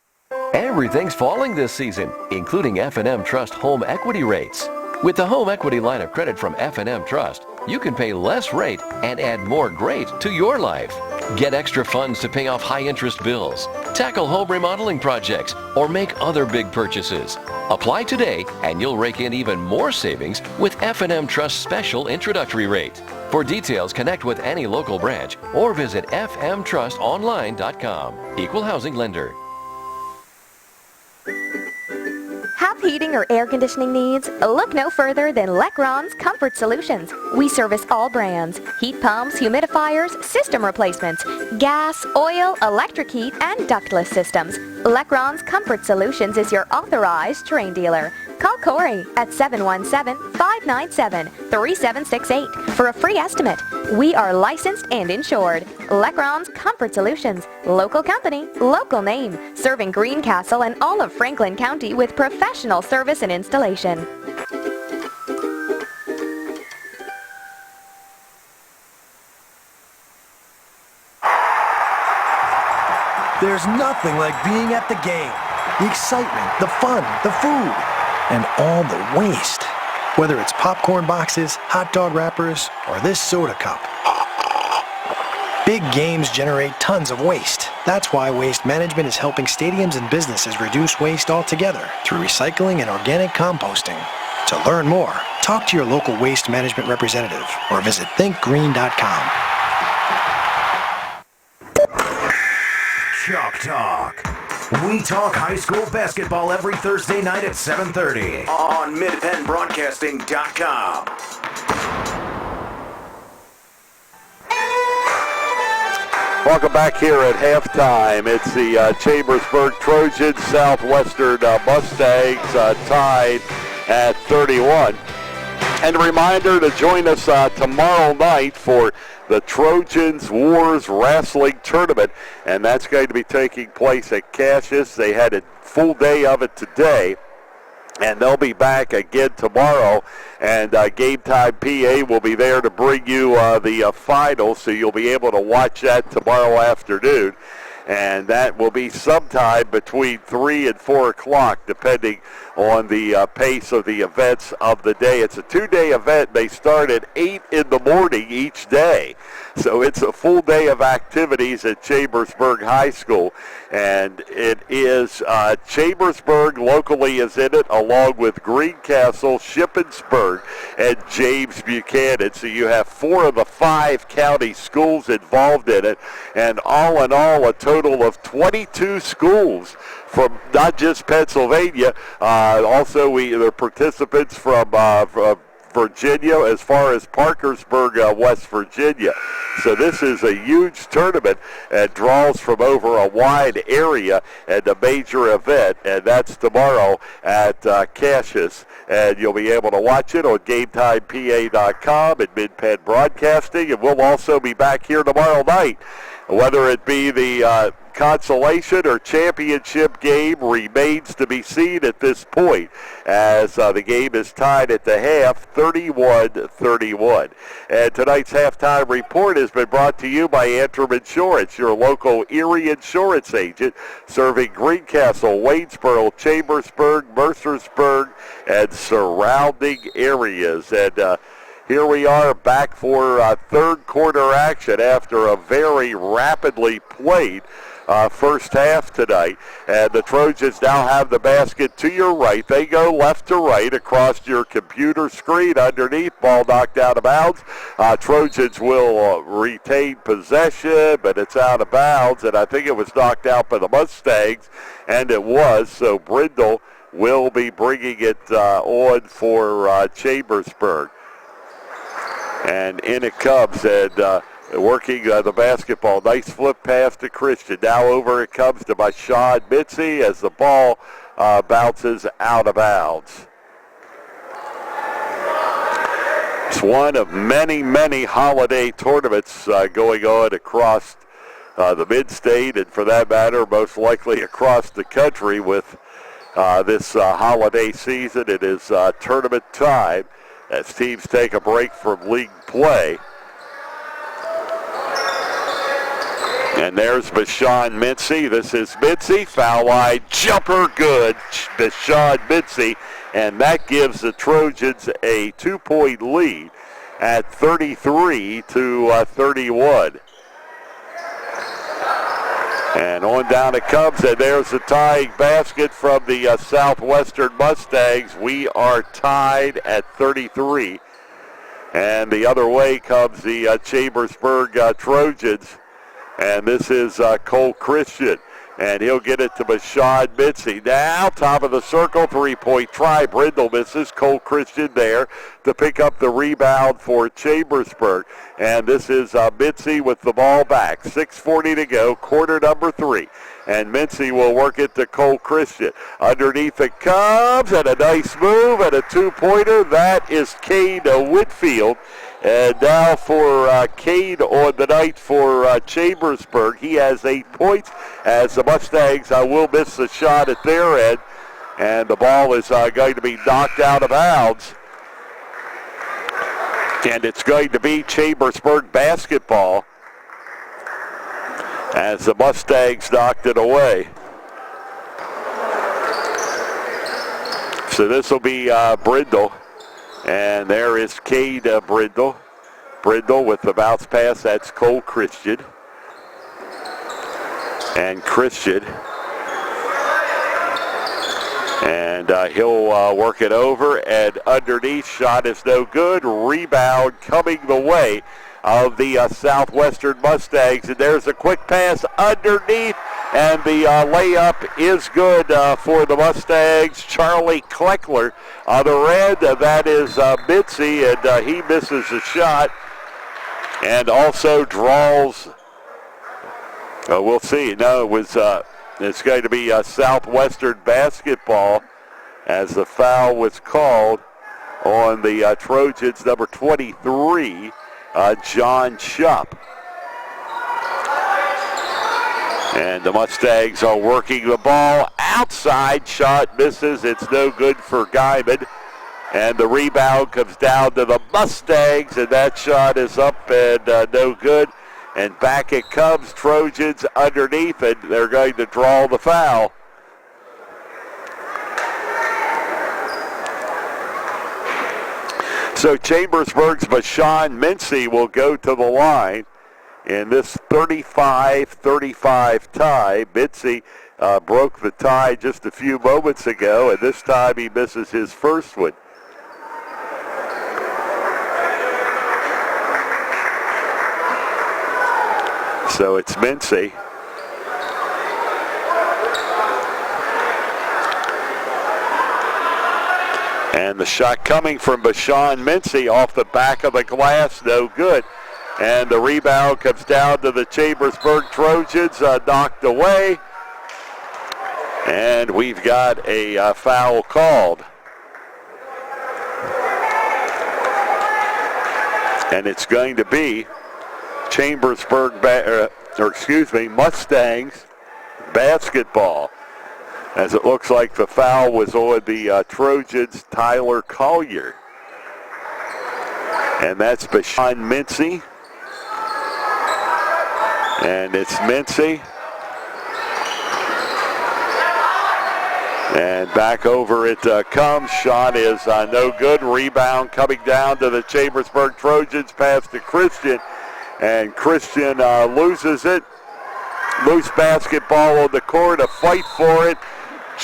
S7: Everything's falling this season, including F&M Trust home equity rates. With the home equity line of credit from F&M Trust, you can pay less rate and add more great to your life. Get extra funds to pay off high-interest bills, tackle home remodeling projects, or make other big purchases. Apply today and you'll rake in even more savings with F&M Trust's special introductory rate. For details, connect with any local branch or visit fmtrustonline.com. Equal housing lender.
S9: Have heating or air conditioning needs? Look no further than Lecron's Comfort Solutions. We service all brands: heat pumps, humidifiers, system replacements, gas, oil, electric heat, and ductless systems. Lecron's Comfort Solutions is your authorized Terrain dealer. Call Corey at 717-597-3768 for a free estimate. We are licensed and insured. Lecron's Comfort Solutions. Local company, local name. Serving Greencastle and all of Franklin County with professional service and installation.
S8: There's nothing like being at the game. The excitement, the fun, the food, and all the waste. Whether it's popcorn boxes, hot dog wrappers, or this soda cup. Big games generate tons of waste. That's why Waste Management is helping stadiums and businesses reduce waste altogether through recycling and organic composting. To learn more, talk to your local Waste Management representative or visit thinkgreen.com.
S2: Chalk Talk. We talk high school basketball every Thursday night at 7:30 on midpennbroadcasting.com.
S3: Welcome back here at halftime. It's the Chambersburg Trojans, Southwestern Mustangs tied at 31. And a reminder to join us tomorrow night for the Trojans Wars Wrestling Tournament, and that's going to be taking place at Cassius. They had a full day of it today, and they'll be back again tomorrow, and Game Time PA will be there to bring you the finals, so you'll be able to watch that tomorrow afternoon. And that will be sometime between 3 and 4 o'clock, depending on the pace of the events of the day. It's a 2-day event. They start at 8 in the morning each day. So it's a full day of activities at Chambersburg High School. And it is Chambersburg locally is in it, along with Greencastle, Shippensburg, and James Buchanan. So you have 4 of the 5 county schools involved in it. And all in all, a total of 22 schools from not just Pennsylvania. Also, there are participants from Virginia, as far as Parkersburg, West Virginia. So this is a huge tournament and draws from over a wide area, and a major event, and that's tomorrow at Cassius. And you'll be able to watch it on GameTimePA.com and Mid-Penn Broadcasting, and we'll also be back here tomorrow night. Whether it be the consolation or championship game remains to be seen at this point, as the game is tied at the half, 31-31. And tonight's halftime report has been brought to you by Antrim Insurance, your local Erie insurance agent, serving Greencastle, Waynesboro, Chambersburg, Mercersburg, and surrounding areas. And here we are back for third quarter action after a very rapidly played first half tonight. And the Trojans now have the basket to your right. They go left to right across your computer screen underneath. Ball knocked out of bounds. Trojans will retain possession, but it's out of bounds. And I think it was knocked out by the Mustangs, and it was. So Brindle will be bringing it on for Chambersburg. And in it comes, and working the basketball. Nice flip pass to Christian. Now over it comes to Sean Mitzi as the ball bounces out of bounds. It's one of many, many holiday tournaments going on across the mid-state, and for that matter, most likely across the country with this holiday season. It is tournament time as teams take a break from league play. And there's Bashan Mitzi. This is Mitzi. Foul line jumper good. Bashan Mitzi. And that gives the Trojans a 2-point lead at 33-31. And on down it comes, and there's the tying basket from the Southwestern Mustangs. We are tied at 33. And the other way comes the Chambersburg Trojans. And this is Cole Christian. And he'll get it to Bashan Mitzi. Now, top of the circle, 3-point try. Brindle misses. Cole Christian there to pick up the rebound for Chambersburg. And this is Mitzi with the ball back. 6:40 to go, quarter number 3. And Mitzi will work it to Cole Christian. Underneath it comes, and a nice move, and a 2-pointer. That is Cade Whitfield. And now for Cade on the night for Chambersburg. He has 8 points as the Mustangs will miss the shot at their end. And the ball is going to be knocked out of bounds. And it's going to be Chambersburg basketball as the Mustangs knocked it away. So this will be Brindle. And there is Cade Brindle. Brindle with the bounce pass. That's Cole Christian. And Christian. And he'll work it over. And underneath, shot is no good. Rebound coming the way of the Southwestern Mustangs. And there's a quick pass underneath. And the layup is good for the Mustangs. Charlie Kleckler on the end. That is Mitzi, and he misses the shot. And also draws. We'll see. No, it was. It's going to be Southwestern basketball as the foul was called on the Trojans, number 23. John Shupp. And the Mustangs are working the ball. Outside shot misses. It's no good for Guyman. And the rebound comes down to the Mustangs, and that shot is up and no good. And back it comes, Trojans underneath, and they're going to draw the foul. So Chambersburg's Bashan Mincy will go to the line in this 35-35 tie. Mincy broke the tie just a few moments ago, and this time he misses his first one. So it's Mincy. And the shot coming from Bashan Mincy off the back of the glass, no good. And the rebound comes down to the Chambersburg Trojans, knocked away. And we've got a foul called. And it's going to be Mustangs basketball, as it looks like the foul was on the Trojans' Tyler Collier. And that's Bashan Mincy. And it's Mincy. And back over it comes. Shot is no good. Rebound coming down to the Chambersburg Trojans. Pass to Christian. And Christian loses it. Loose basketball on the court. A fight for it.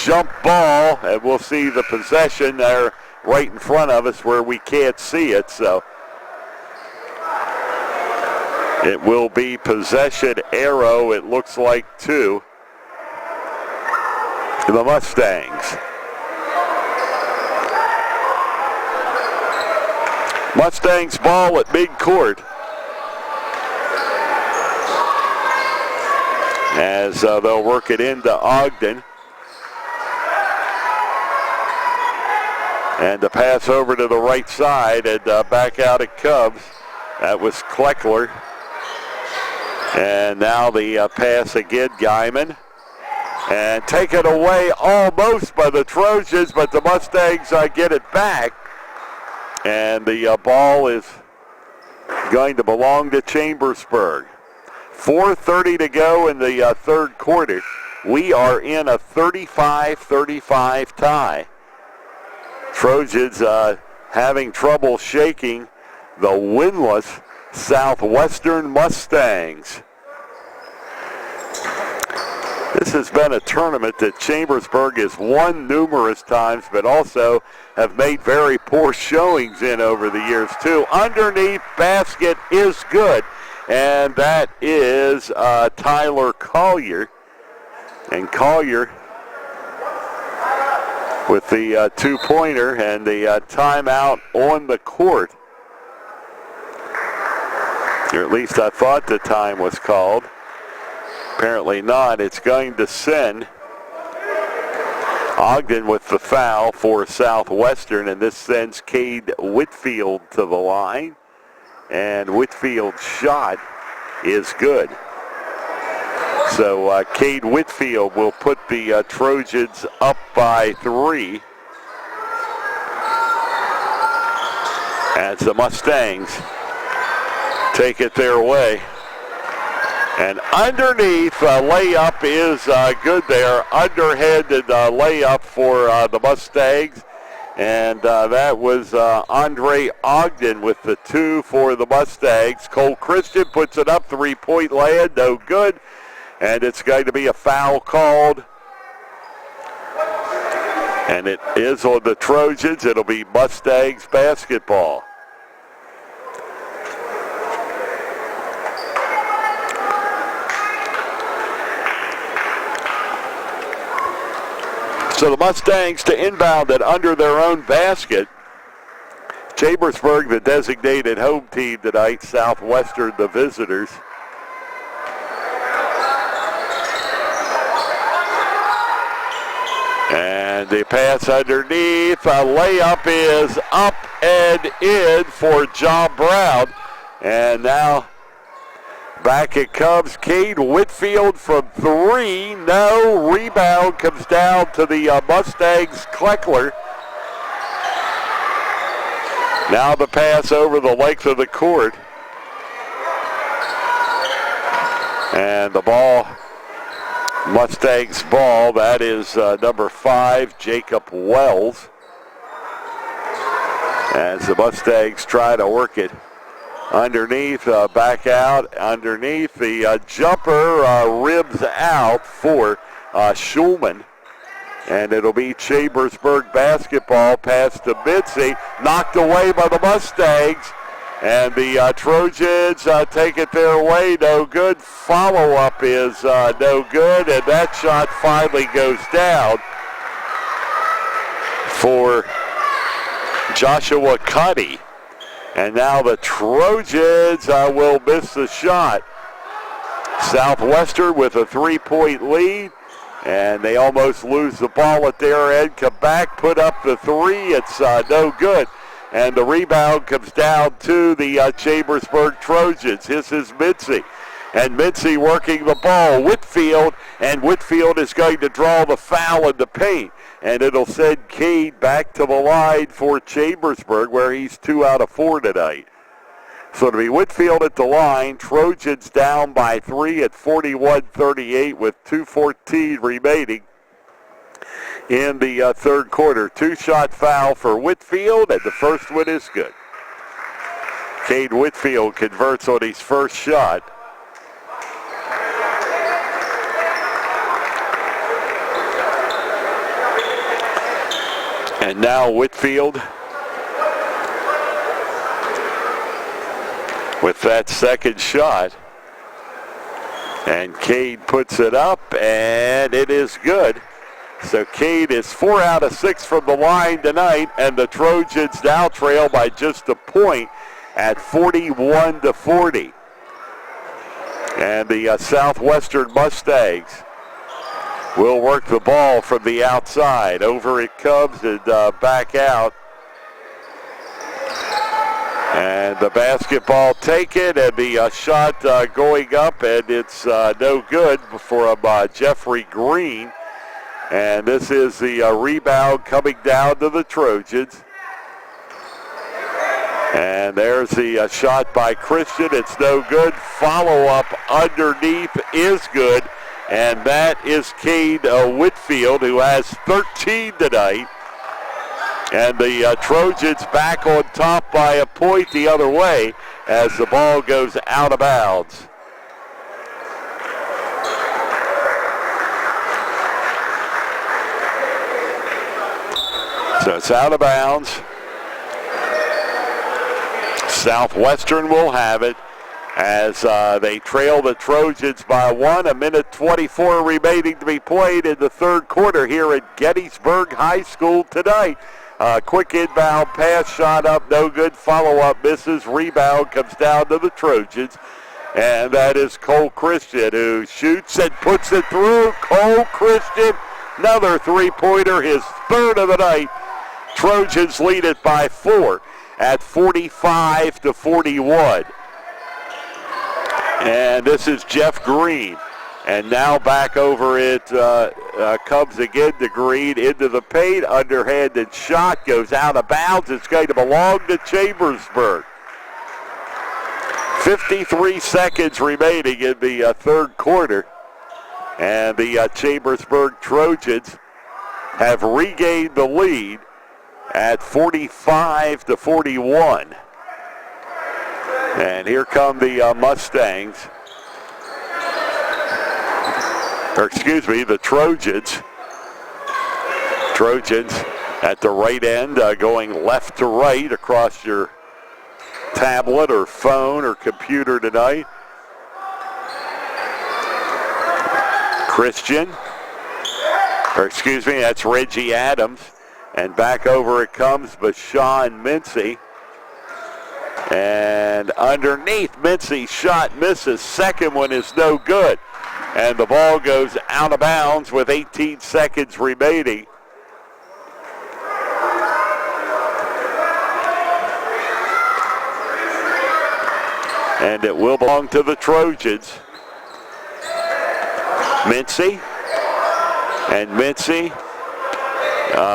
S3: Jump ball. And we'll see the possession there right in front of us where we can't see it. So it will be possession arrow, it looks like, to the Mustangs. Mustangs ball at midcourt as they'll work it into Ogden. And the pass over to the right side, and back out it comes. That was Kleckler. And now the pass again, Guyman. And taken away almost by the Trojans, but the Mustangs get it back. And the ball is going to belong to Chambersburg. 4:30 to go in the third quarter. We are in a 35-35 tie. Trojans having trouble shaking the winless Southwestern Mustangs. This has been a tournament that Chambersburg has won numerous times, but also have made very poor showings in over the years, too. Underneath basket is good, and that is Tyler Collier. And Collier with the two-pointer and the timeout on the court. Or at least I thought the time was called. Apparently not. It's going to send Ogden with the foul for Southwestern, and this sends Cade Whitfield to the line. And Whitfield's shot is good. So Cade Whitfield will put the Trojans up by 3 as the Mustangs take it their way. And underneath, layup is good there. Underhanded layup for the Mustangs. And that was Andre Ogden with the 2 for the Mustangs. Cole Christian puts it up, three-point land, no good. And it's going to be a foul called. And it is on the Trojans. It'll be Mustangs basketball. So the Mustangs to inbound it under their own basket. Chambersburg, the designated home team tonight. Southwestern, the visitors. And the pass underneath. A layup is up and in for John Brown. And now back it comes. Cade Whitfield from 3. No. Rebound comes down to the Mustangs' Kleckler. Now the pass over the length of the court. And the ball, Mustangs ball, that is number 5, Jacob Wells. As the Mustangs try to work it underneath, back out, underneath. The jumper ribs out for Schulman. And it'll be Chambersburg basketball. Pass to Mitzi, knocked away by the Mustangs. And the Trojans take it their way, no good. Follow-up is no good, and that shot finally goes down for Joshua Cuddy. And now the Trojans will miss the shot. Southwestern with a 3-point lead, and they almost lose the ball at their end. Come back, put up the 3. It's no good. And the rebound comes down to the Chambersburg Trojans. This is Mitzi. And Mitzi working the ball. Whitfield, and Whitfield is going to draw the foul in the paint. And it'll send Cade back to the line for Chambersburg, where he's 2 out of 4 tonight. So to be Whitfield at the line, Trojans down by 3 at 41-38 with 2:14 remaining in the third quarter. 2-shot foul for Whitfield, and the first one is good. Cade Whitfield converts on his first shot. And now Whitfield with that second shot. And Cade puts it up, and it is good. So Cade is 4 out of 6 from the line tonight, and the Trojans now trail by just a point at 41-40. And the Southwestern Mustangs will work the ball from the outside. Over it comes and back out. And the basketball taken, and the shot going up, and it's no good for Jeffrey Green. And this is the rebound coming down to the Trojans. And there's the shot by Christian. It's no good. Follow-up underneath is good. And that is Cade Whitfield, who has 13 tonight. And the Trojans back on top by a point the other way as the ball goes out of bounds. So it's out of bounds. Southwestern will have it as they trail the Trojans by 1. 1:24 remaining to be played in the third quarter here at Gettysburg High School tonight. Quick inbound pass, shot up, no good. Follow-up misses. Rebound comes down to the Trojans. And that is Cole Christian, who shoots and puts it through. Cole Christian, another three-pointer, his third of the night. Trojans lead it by 4 at 45-41. And this is Jeff Green. And now back over it comes again to Green into the paint. Underhanded shot goes out of bounds. It's going to belong to Chambersburg. 53 seconds remaining in the third quarter. And the Chambersburg Trojans have regained the lead at 45-41. And here come the Mustangs. Or excuse me, the Trojans. Trojans at the right end, going left to right across your tablet or phone or computer tonight. Christian. Or excuse me, that's Reggie Adams. And back over it comes Bashawn Mincy. And underneath, Mincy's shot misses. Second one is no good. And the ball goes out of bounds with 18 seconds remaining. and it will belong to the Trojans. Mincy, and Mincy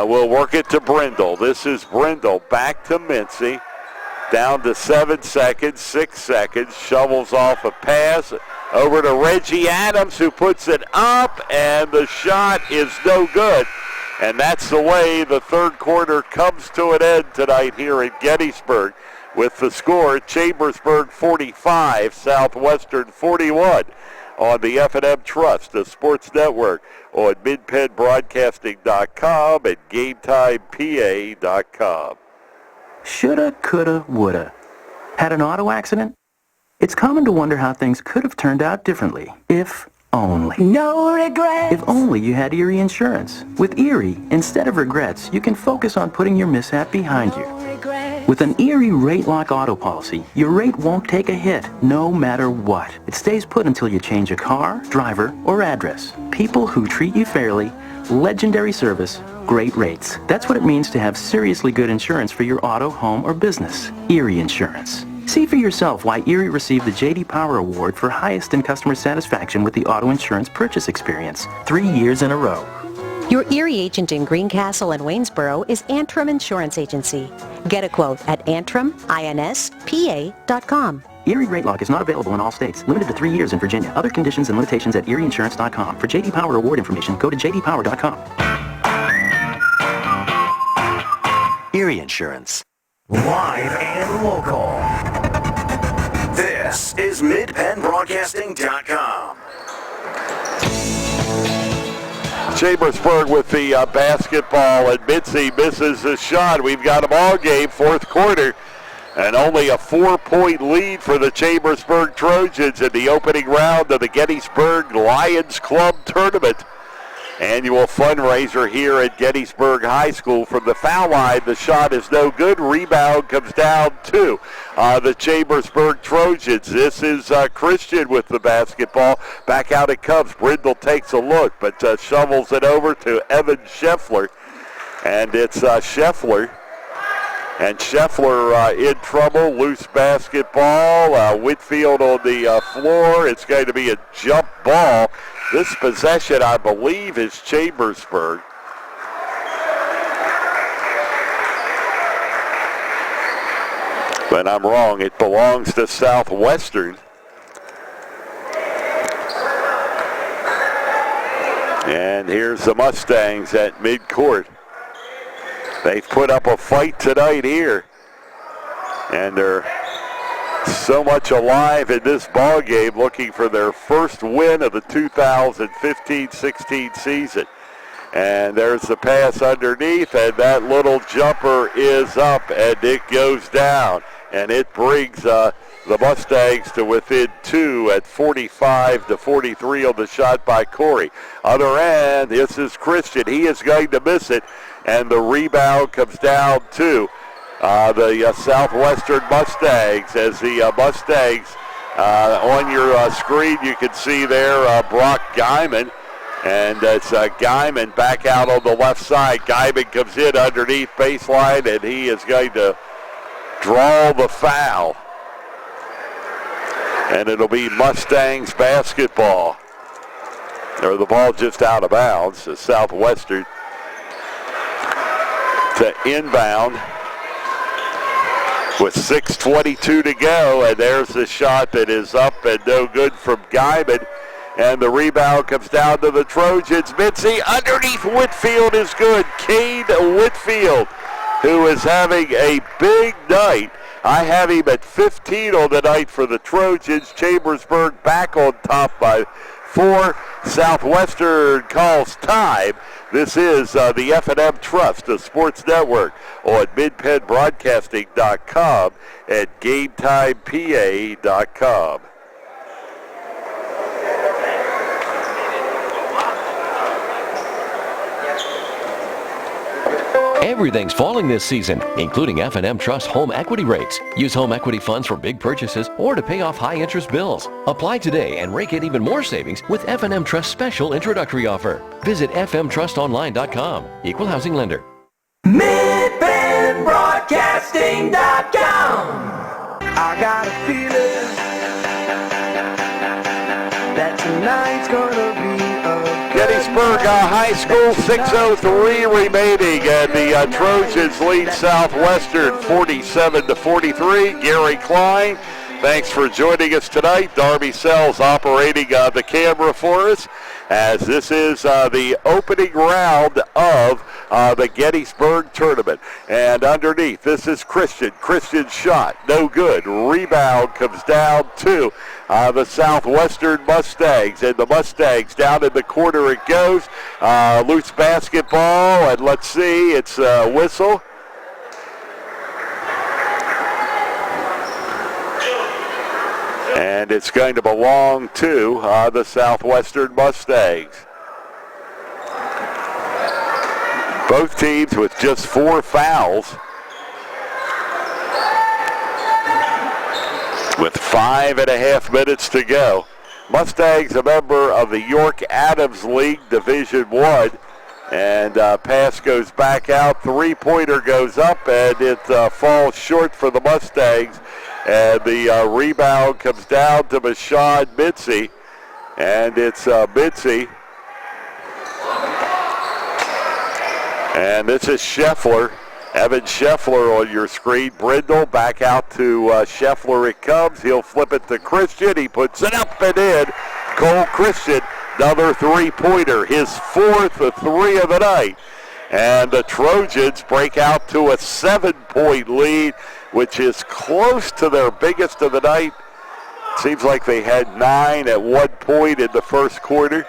S3: will work it to Brindle. This is Brindle back to Mincy. Down to 7 seconds, 6 seconds. Shovels off a pass over to Reggie Adams, who puts it up, and the shot is no good. And that's the way the third quarter comes to an end tonight here in Gettysburg, with the score Chambersburg 45, Southwestern 41 on the F&M Trust, the sports network, on MidPennBroadcasting.com and GameTimePA.com.
S1: Shoulda, coulda, woulda. Had an auto accident? It's common to wonder how things could have turned out differently, if only.
S10: No regrets.
S1: If only you had Erie Insurance. With Erie, instead of regrets, you can focus on putting your mishap behind you. With an Erie Rate Lock auto policy, your rate won't take a hit, no matter what. It stays put until you change a car, driver, or address. People who treat you fairly, legendary service, great rates. That's what it means to have seriously good insurance for your auto, home, or business. Erie Insurance. See for yourself why Erie received the J.D. Power Award for highest in customer satisfaction with the auto insurance purchase experience 3 years in a row.
S5: Your Erie agent in Greencastle and Waynesboro is Antrim Insurance Agency. Get a quote at AntrimInspa.com.
S1: Erie Rate Lock is not available in all states. Limited to 3 years in Virginia. Other conditions and limitations at ErieInsurance.com. For J.D. Power Award information, go to JDPower.com.
S6: Erie Insurance.
S2: Live and local. This is MidPennBroadcasting.com.
S3: Chambersburg with the basketball, and Mincy misses the shot. We've got a ball game, fourth quarter, and only a 4-point lead for the Chambersburg Trojans in the opening round of the Gettysburg Lions Club Tournament. Annual fundraiser here at Gettysburg High School. From the foul line, the shot is no good. Rebound comes down to the Chambersburg Trojans. This is Christian with the basketball. Back out it comes. Brindle takes a look, but shovels it over to Evan Scheffler. And it's Scheffler. And Scheffler in trouble. Loose basketball. Whitfield on the floor. It's going to be a jump ball. This possession, I believe, is Chambersburg. But I'm wrong. It belongs to Southwestern. And here's the Mustangs at midcourt. They've put up a fight tonight here. And they're so much alive in this ball game, looking for their first win of the 2015-16 season. And there's the pass underneath, and that little jumper is up, and it goes down. And it brings the Mustangs to within 2 at 45-43 on the shot by Corey. Other end, this is Christian. He is going to miss it, and the rebound comes down to the Southwestern Mustangs. As the Mustangs, on your screen, you can see there Brock Guyman. And it's Guyman back out on the left side. Guyman comes in underneath baseline, and he is going to draw the foul. And it'll be Mustangs basketball. Or the ball just out of bounds. The Southwestern to inbound with 6:22 to go, and there's the shot that is up and no good from Guyman, and the rebound comes down to the Trojans. Mincy underneath Whitfield is good. Cade Whitfield, who is having a big night. I have him at 15 on the night for the Trojans. Chambersburg back on top by 4. Southwestern calls time. This is the F&M Trust, the sports network, on MidPennBroadcasting.com and GameTimePA.com.
S7: Everything's falling this season, including F&M Trust home equity rates. Use home equity funds for big purchases or to pay off high-interest bills. Apply today and rake in even more savings with F&M Trust special introductory offer. Visit fmtrustonline.com. Equal housing lender.
S10: MidPennBroadcasting.com. I got a feeling
S3: Chambersburg High School, 6:03 remaining, and the Trojans lead Southwestern 47-43. Gary Klein, thanks for joining us tonight. Darby Sells operating the camera for us, as this is the opening round of the Gettysburg tournament. And underneath, this is Christian. Christian's shot, no good. Rebound comes down to the Southwestern Mustangs. And the Mustangs down in the corner it goes. Loose basketball, and let's see, it's a whistle. And it's going to belong to the Southwestern Mustangs. Both teams with just 4 fouls. With 5.5 minutes to go. Mustangs, a member of the York Adams League Division 1. And pass goes back out. Three-pointer goes up, and it falls short for the Mustangs. And the rebound comes down to Mashad Mitzi. And it's Mitzi. And this is Scheffler. Evan Scheffler on your screen. Brindle back out to Scheffler it comes. He'll flip it to Christian. He puts it up and in. Cole Christian, another three-pointer. His 4th 3 of the night. And the Trojans break out to a 7-point lead, which is close to their biggest of the night. Seems like they had 9 at one point in the first quarter.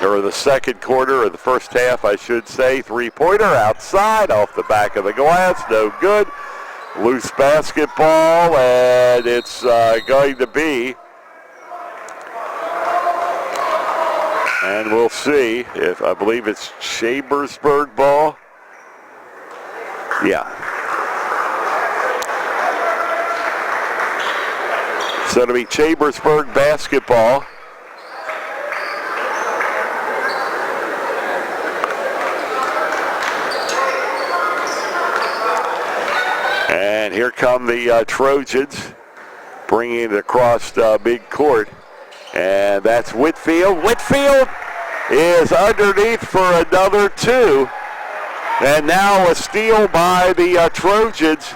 S3: Or the second quarter, or the first half, I should say. Three-pointer outside, off the back of the glass, no good. Loose basketball, and it's going to be, and we'll see if, I believe it's Chambersburg ball. Yeah. So it'll be Chambersburg basketball. And here come the Trojans, bringing it across midcourt. And that's Whitfield. Whitfield is underneath for another 2. And now a steal by the Trojans.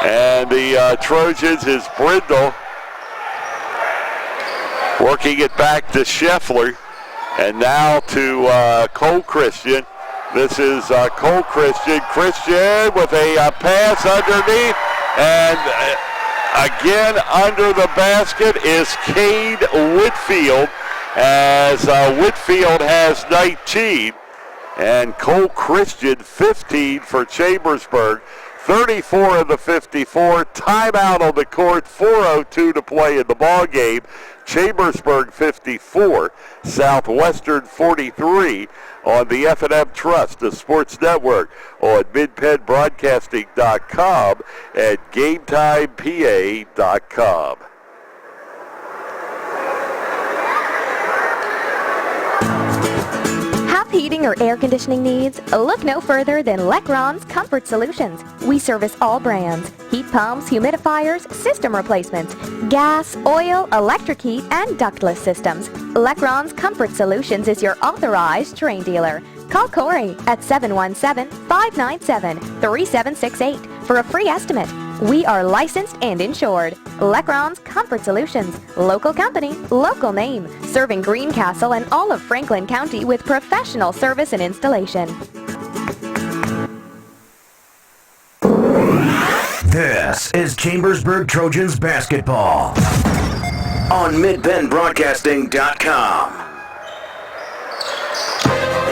S3: And the Trojans is Brindle, working it back to Scheffler. And now to Cole Christian. This is Cole Christian. Christian with a pass underneath. And again under the basket is Cade Whitfield, as Whitfield has 19. And Cole Christian 15 for Chambersburg. 34 of the 54. Timeout on the court. 4:02 to play in the ball game. Chambersburg 54. Southwestern 43. On the F&M Trust, the Sports Network, on MidPennBroadcasting.com and GameTimePA.com.
S9: Have heating or air conditioning needs? Look no further than Lecron's Comfort Solutions. We service all brands: heat pumps, humidifiers, system replacements, gas, oil, electric heat, and ductless systems. Lecron's Comfort Solutions is your authorized Trane dealer. Call Corey at 717-597-3768 for a free estimate. We are licensed and insured. Lecron's Comfort Solutions. Local company, local name. Serving Greencastle and all of Franklin County with professional service and installation.
S2: This is Chambersburg Trojans basketball on MidPennBroadcasting.com.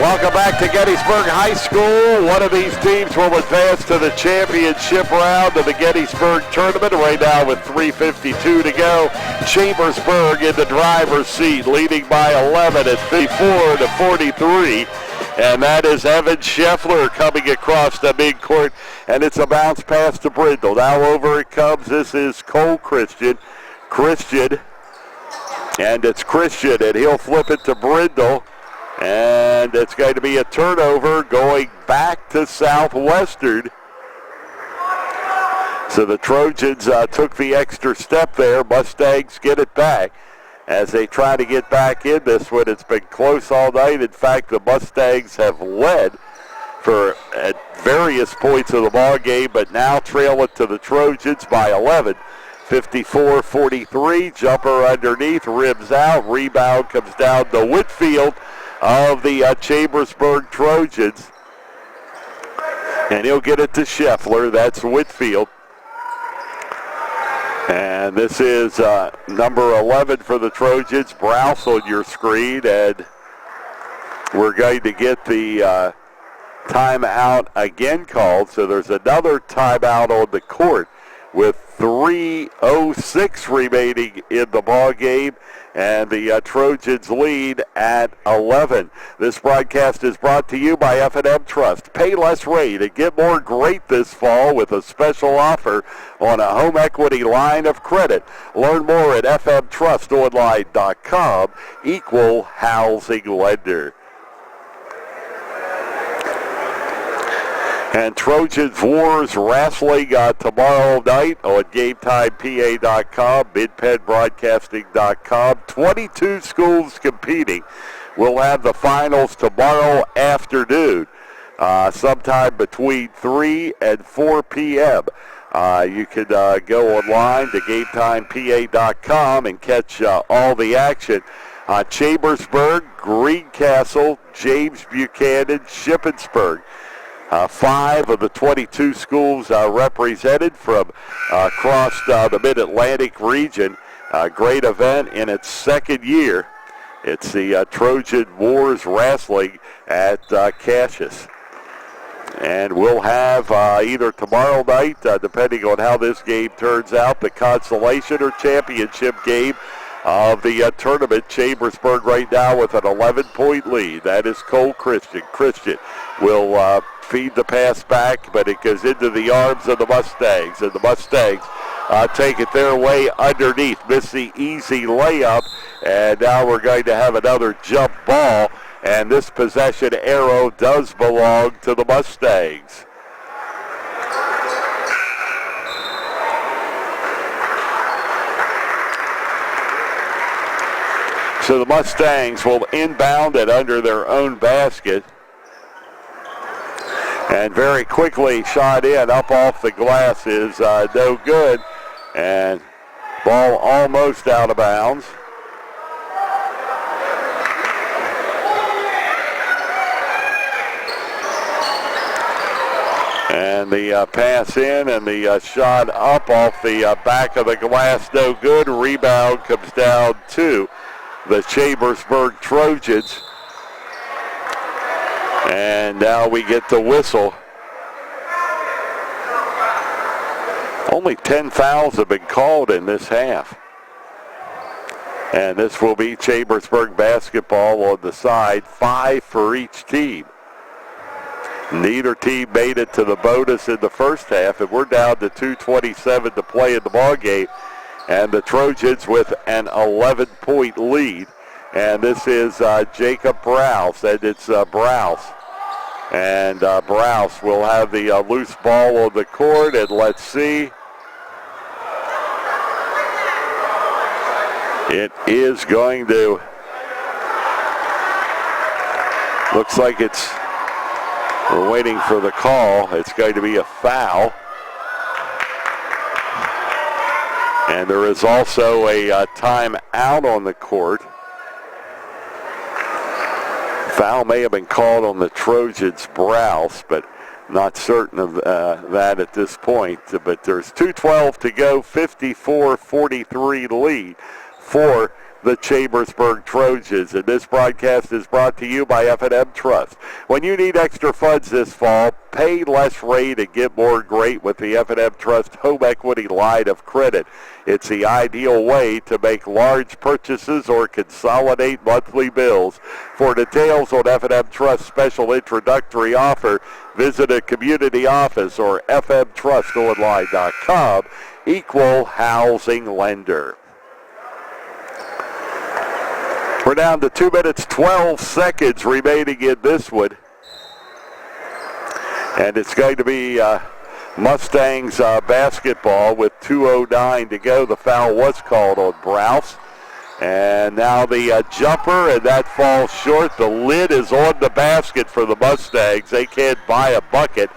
S3: Welcome back to Gettysburg High School. One of these teams will advance to the championship round of the Gettysburg tournament. Right now with 3:52 to go. Chambersburg in the driver's seat, leading by 11 at 54-43. And that is Evan Scheffler coming across the midcourt. And it's a bounce pass to Brindle. Now over it comes. This is Cole Christian. And it's Christian, and he'll flip it to Brindle. And it's going to be a turnover going back to Southwestern. So the Trojans took the extra step there. Mustangs get it back. as they try to get back in this one. It's been close all night. In fact, the Mustangs have led at various points of the ball game, but now trail it to the Trojans by 11. 54-43, jumper underneath, ribs out, rebound comes down to Whitfield of the Chambersburg Trojans. And he'll get it to Scheffler. That's Whitfield. And this is number 11 for the Trojans, Browse on your screen. And we're going to get the timeout again called. So there's another timeout on the court with 3:06 remaining in the ball game, and the Trojans lead at 11. This broadcast is brought to you by F&M Trust. Pay less rate and get more great this fall with a special offer on a home equity line of credit. Learn more at fmtrustonline.com. Equal housing lender. And Trojans Wars wrestling tomorrow night on GameTimePA.com, MidPennBroadcasting.com. 22 schools competing. We'll have the finals tomorrow afternoon, sometime between 3 and 4 p.m. You can go online to GameTimePA.com and catch all the action. Chambersburg, Greencastle, James Buchanan, Shippensburg. 5 of the 22 schools represented from across the Mid-Atlantic region. Great event in its second year. It's the Trojan Wars Wrestling at Cassius. And we'll have either tomorrow night, depending on how this game turns out, the consolation or championship game of the tournament. Chambersburg right now with an 11-point lead. That is Cole Christian. Christian will feed the pass back, but it goes into the arms of the Mustangs, and the Mustangs take it their way underneath. Miss the easy layup, and now we're going to have another jump ball, and this possession arrow does belong to the Mustangs. So the Mustangs will inbound it under their own basket. And very quickly shot in, up off the glass is no good. And ball almost out of bounds. And the pass in and the shot up off the back of the glass, no good. Rebound comes down to the Chambersburg Trojans. And now we get the whistle. Only 10 fouls have been called in this half. And this will be Chambersburg basketball on the side, 5 for each team. Neither team made it to the bonus in the first half, and we're down to 2:27 to play in the ball game. And the Trojans with an 11-point lead. And this is Jacob Browse, and it's Browse. And Browse will have the loose ball on the court, and let's see. It is going to, looks like we're waiting for the call. It's going to be a foul. And there is also a timeout on the court. Foul may have been called on the Trojans' Browse, but not certain of that at this point. But there's 2:12 to go, 54-43 lead for the Chambersburg Trojans. And this broadcast is brought to you by F&M Trust. When you need extra funds this fall, pay less rate and get more great with the F&M Trust home equity line of credit. It's the ideal way to make large purchases or consolidate monthly bills. For details on F&M Trust's special introductory offer, visit a community office or fmtrustonline.com. Equal housing lender. We're down to 2 minutes, 12 seconds remaining in this one. And it's going to be Mustangs basketball with 2:09 to go. The foul was called on Browse. And now the jumper, and that falls short. The lid is on the basket for the Mustangs. They can't buy a bucket,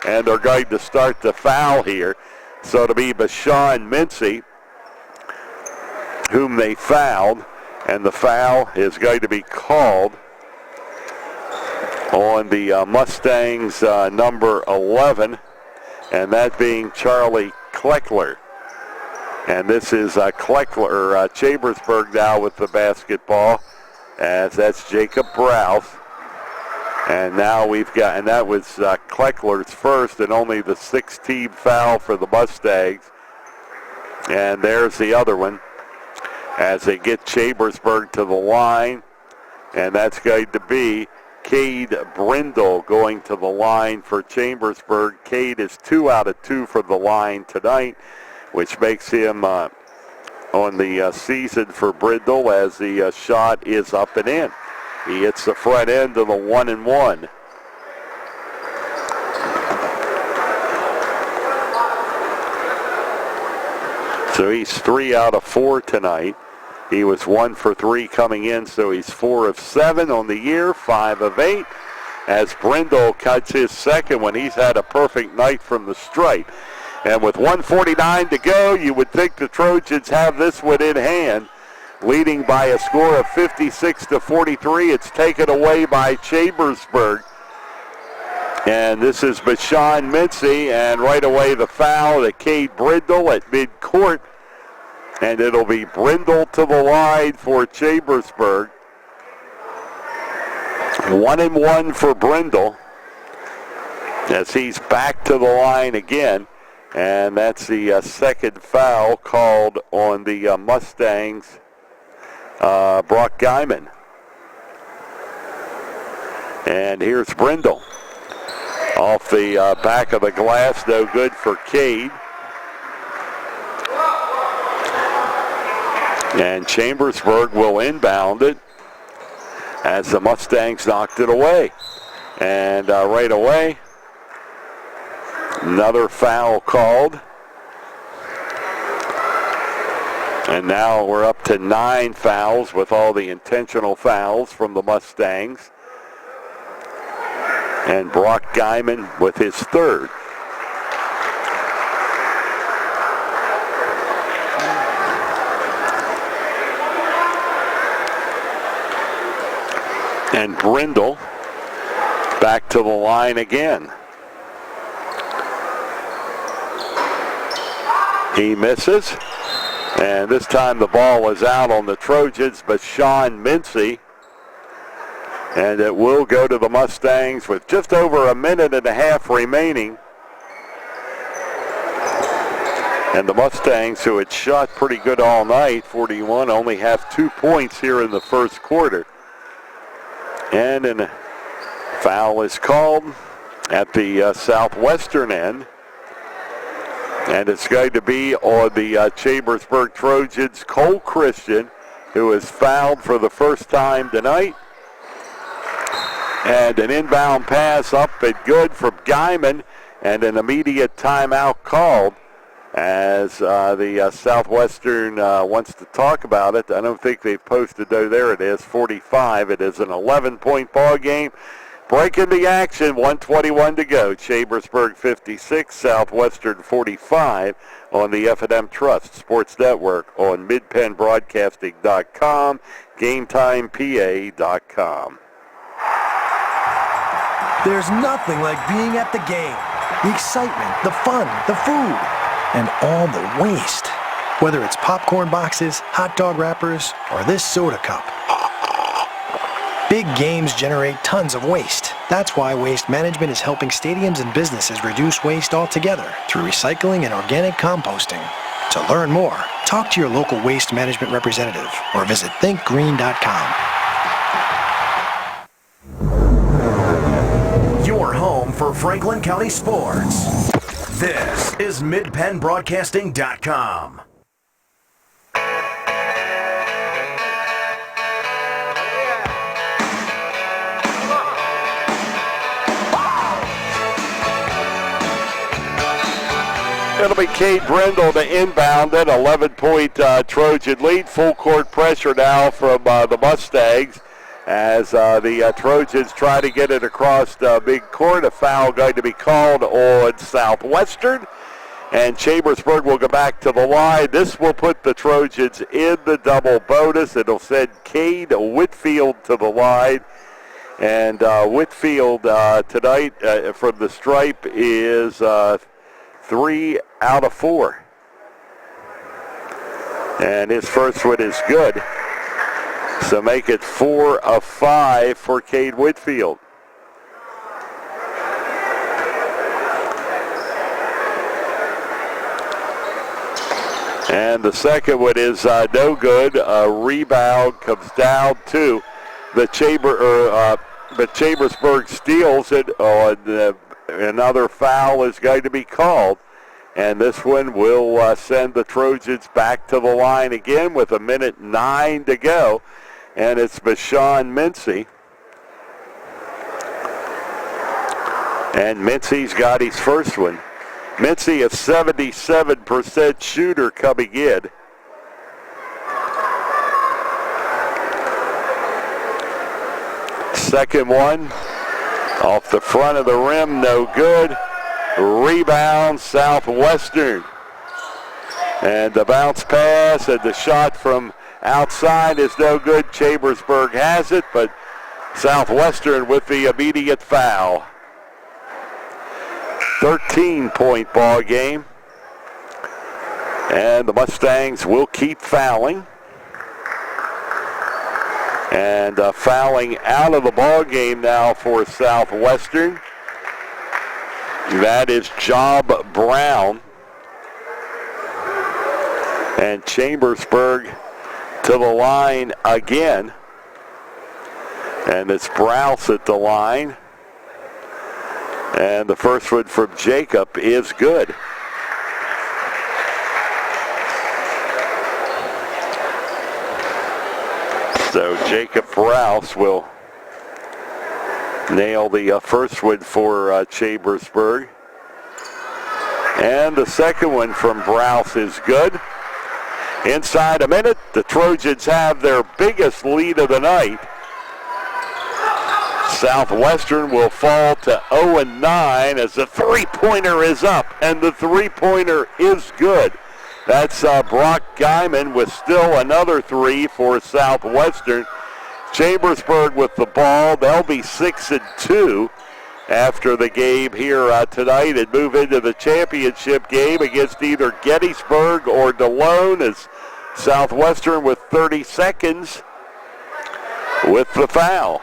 S3: and they're going to start the foul here. So to be Bashawn Mincy, whom they fouled, and the foul is going to be called on the Mustangs number 11, and that being Charlie Kleckler. And this is Chambersburg now with the basketball, as that's Jacob Browse. And now we've got, and that was Kleckler's first and only the 6th team foul for the Mustangs. And there's the other one as they get Chambersburg to the line. And that's going to be Cade Brindle going to the line for Chambersburg. Cade is 2 out of 2 from the line tonight, which makes him on the season for Brindle as the shot is up and in. He hits the front end of the 1-and-1. So he's 3 out of 4 tonight. He was 1 for 3 coming in, so he's 4 of 7 on the year, 5 of 8. As Brindle cuts his second one, he's had a perfect night from the stripe. And with 1:49 to go, you would think the Trojans have this one in hand, leading by a score of 56-43. It's taken away by Chambersburg. And this is Bashawn Mincy, and right away the foul to Cade Brindle at midcourt. And it'll be Brindle to the line for Chambersburg. 1-and-1 for Brindle as he's back to the line again. And that's the second foul called on the Mustangs, Brock Guyman. And here's Brindle. Off the back of the glass, no good for Cade. And Chambersburg will inbound it as the Mustangs knocked it away. And right away, another foul called. And now we're up to 9 fouls with all the intentional fouls from the Mustangs. And Brock Guyman with his third. And Brindle back to the line again. He misses. And this time the ball is out on the Trojans, but Bashawn Mincy. And it will go to the Mustangs with just over a minute and a half remaining. And the Mustangs, who had shot pretty good all night, 41, only have 2 points here in the first quarter. And a foul is called at the Southwestern end. And it's going to be on the Chambersburg Trojans, Cole Christian, who is fouled for the first time tonight. And an inbound pass up and good from Guyman, and an immediate timeout called as the Southwestern wants to talk about it. I don't think they've posted, though. There it is, 45. It is an 11-point ball game. Breaking the action, 1:21 to go. Chambersburg 56, Southwestern 45 on the F&M Trust Sports Network on midpennbroadcasting.com, GameTimePA.com.
S8: There's nothing like being at the game. The excitement, the fun, the food, and all the waste. Whether it's popcorn boxes, hot dog wrappers, or this soda cup. Big games generate tons of waste. That's why Waste Management is helping stadiums and businesses reduce waste altogether through recycling and organic composting. To learn more, talk to your local Waste Management representative or visit thinkgreen.com.
S2: Your home for Franklin County sports. This is midpennbroadcasting.com.
S3: It'll be Cade Brindle to inbound it. 11-point Trojan lead. Full court pressure now from the Mustangs as the Trojans try to get it across the big court. A foul going to be called on Southwestern. And Chambersburg will go back to the line. This will put the Trojans in the double bonus. It'll send Cade Whitfield to the line. And Whitfield tonight from the stripe is 3 out of 4. And his first one is good. So make it 4 of 5 for Cade Whitfield. And the second one is no good. A rebound comes down to the Chambersburg steals it on another foul is going to be called. And this one will send the Trojans back to the line again with 1:09 to go. And it's Bashan Mincy. And Mincy's got his first one. Mincy, a 77% shooter coming in. Second one, off the front of the rim, no good. Rebound, Southwestern. And the bounce pass and the shot from outside is no good. Chambersburg has it, but Southwestern with the immediate foul. 13-point ball game. And the Mustangs will keep fouling. And fouling out of the ball game now for Southwestern. That is Job Brown. And Chambersburg to the line again. And it's Browse at the line. And the first one from Jacob is good. So Jacob Browse will nail the first one for Chambersburg. And the second one from Browse is good. Inside a minute, the Trojans have their biggest lead of the night. Southwestern will fall to 0-9 as the three-pointer is up, and the three-pointer is good. That's Brock Guyman with still another three for Southwestern. Chambersburg with the ball. They'll be 6-2 after the game here tonight and move into the championship game against either Gettysburg or DeLone as Southwestern with 30 seconds with the foul.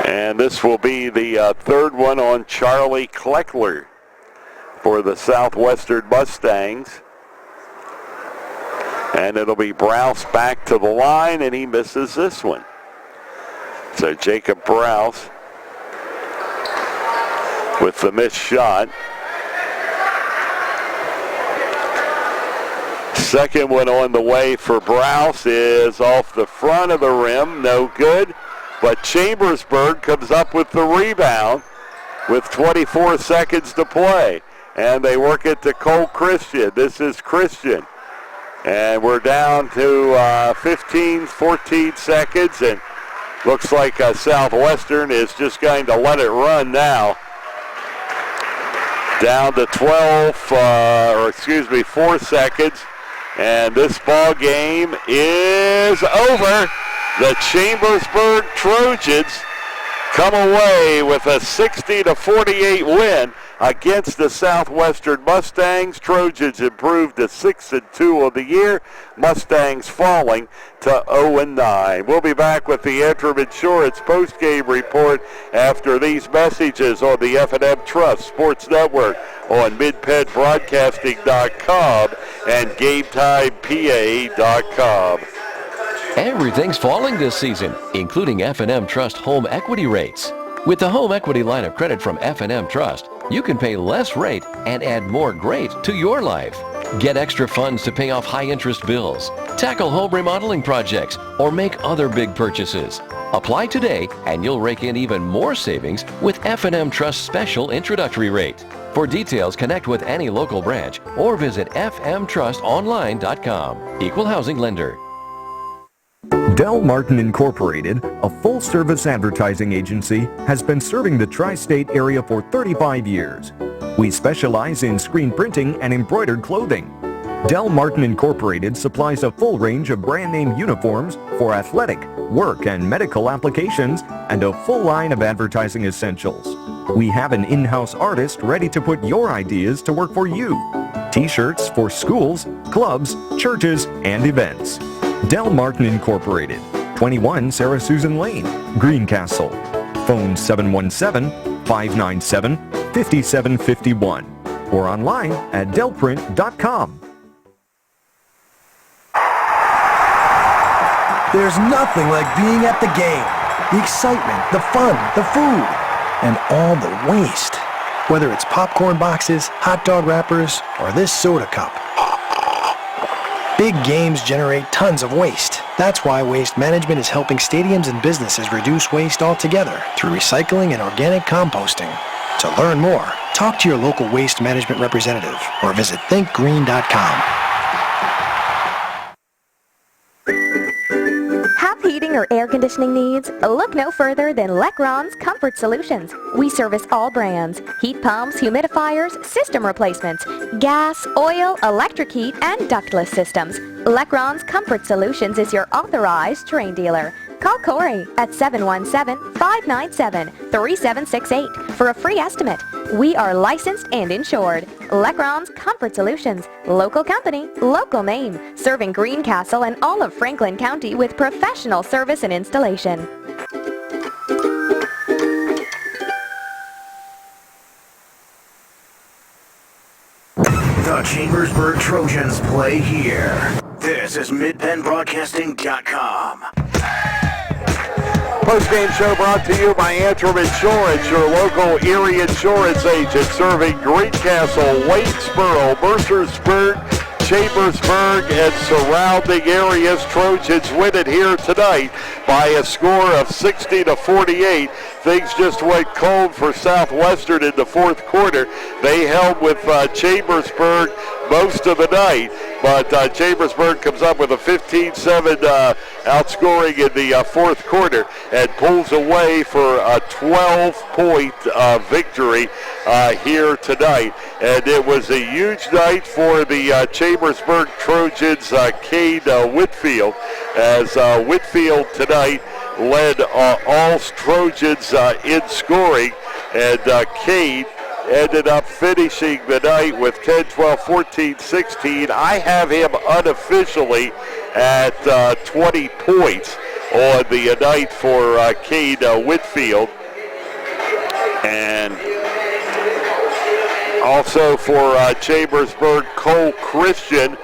S3: And this will be the third one on Charlie Kleckler for the Southwestern Mustangs. And it'll be Browse back to the line, and he misses this one. So Jacob Browse with the missed shot. Second one on the way for Browse is off the front of the rim, no good. But Chambersburg comes up with the rebound with 24 seconds to play. And they work it to Cole Christian. This is Christian. And we're down to 14 seconds. And looks like Southwestern is just going to let it run now. Down to 4 seconds. And this ball game is over. The Chambersburg Trojans come away with a 60-48 win against the Southwestern Mustangs. Trojans improved to 6-2 of the year. Mustangs falling to 0-9. We'll be back with the Antrim Insurance postgame report after these messages on the F&M Trust Sports Network on MidPennBroadcasting.com and GameTimePA.com.
S7: Everything's falling this season, including F&M Trust home equity rates. With the home equity line of credit from F&M Trust, you can pay less rate and add more great to your life. Get extra funds to pay off high-interest bills, tackle home remodeling projects, or make other big purchases. Apply today and you'll rake in even more savings with F&M Trust Special Introductory Rate. For details, connect with any local branch or visit fmtrustonline.com. Equal housing lender.
S4: Del Martin Incorporated, a full-service advertising agency, has been serving the tri-state area for 35 years. We specialize in screen printing and embroidered clothing. Del Martin Incorporated supplies a full range of brand-name uniforms for athletic, work, and medical applications, and a full line of advertising essentials. We have an in-house artist ready to put your ideas to work for you. T-shirts for schools, clubs, churches, and events. Del Martin Incorporated, 21 Sarah Susan Lane, Greencastle. Phone 717-597-5751 or online at delprint.com.
S8: There's nothing like being at the game. The excitement, the fun, the food, and all the waste. Whether it's popcorn boxes, hot dog wrappers, or this soda cup. Big games generate tons of waste. That's why Waste Management is helping stadiums and businesses reduce waste altogether through recycling and organic composting. To learn more, talk to your local Waste Management representative or visit thinkgreen.com.
S9: Have heating or air conditioning needs? Look no further than Lecron's Comfort Solutions. We service all brands: heat pumps, humidifiers, system replacements, gas, oil, electric heat, and ductless systems. Lecron's Comfort Solutions is your authorized Trane dealer. Call Corey at 717-597-3768 for a free estimate. We are licensed and insured. Lecron's Comfort Solutions. Local company, local name. Serving Greencastle and all of Franklin County with professional service and installation.
S2: The Chambersburg Trojans play here. This is MidPennBroadcasting.com.
S3: Post-game show brought to you by Antrim Insurance, your local Erie insurance agent, serving Greencastle, Waynesboro, Mercersburg, Chambersburg, and surrounding areas. Trojans win it here tonight by a score of 60-48. Things just went cold for Southwestern in the fourth quarter. They held with Chambersburg most of the night, but Chambersburg comes up with a 15-7 outscoring in the fourth quarter and pulls away for a 12-point victory here tonight. And it was a huge night for the Chambersburg Trojans, Cade Whitfield, as Whitfield tonight led all Trojans in scoring, and Cade ended up finishing the night with 10, 12, 14, 16. I have him unofficially at 20 points on the night for Cade Whitfield. And also for Chambersburg, Cole Christian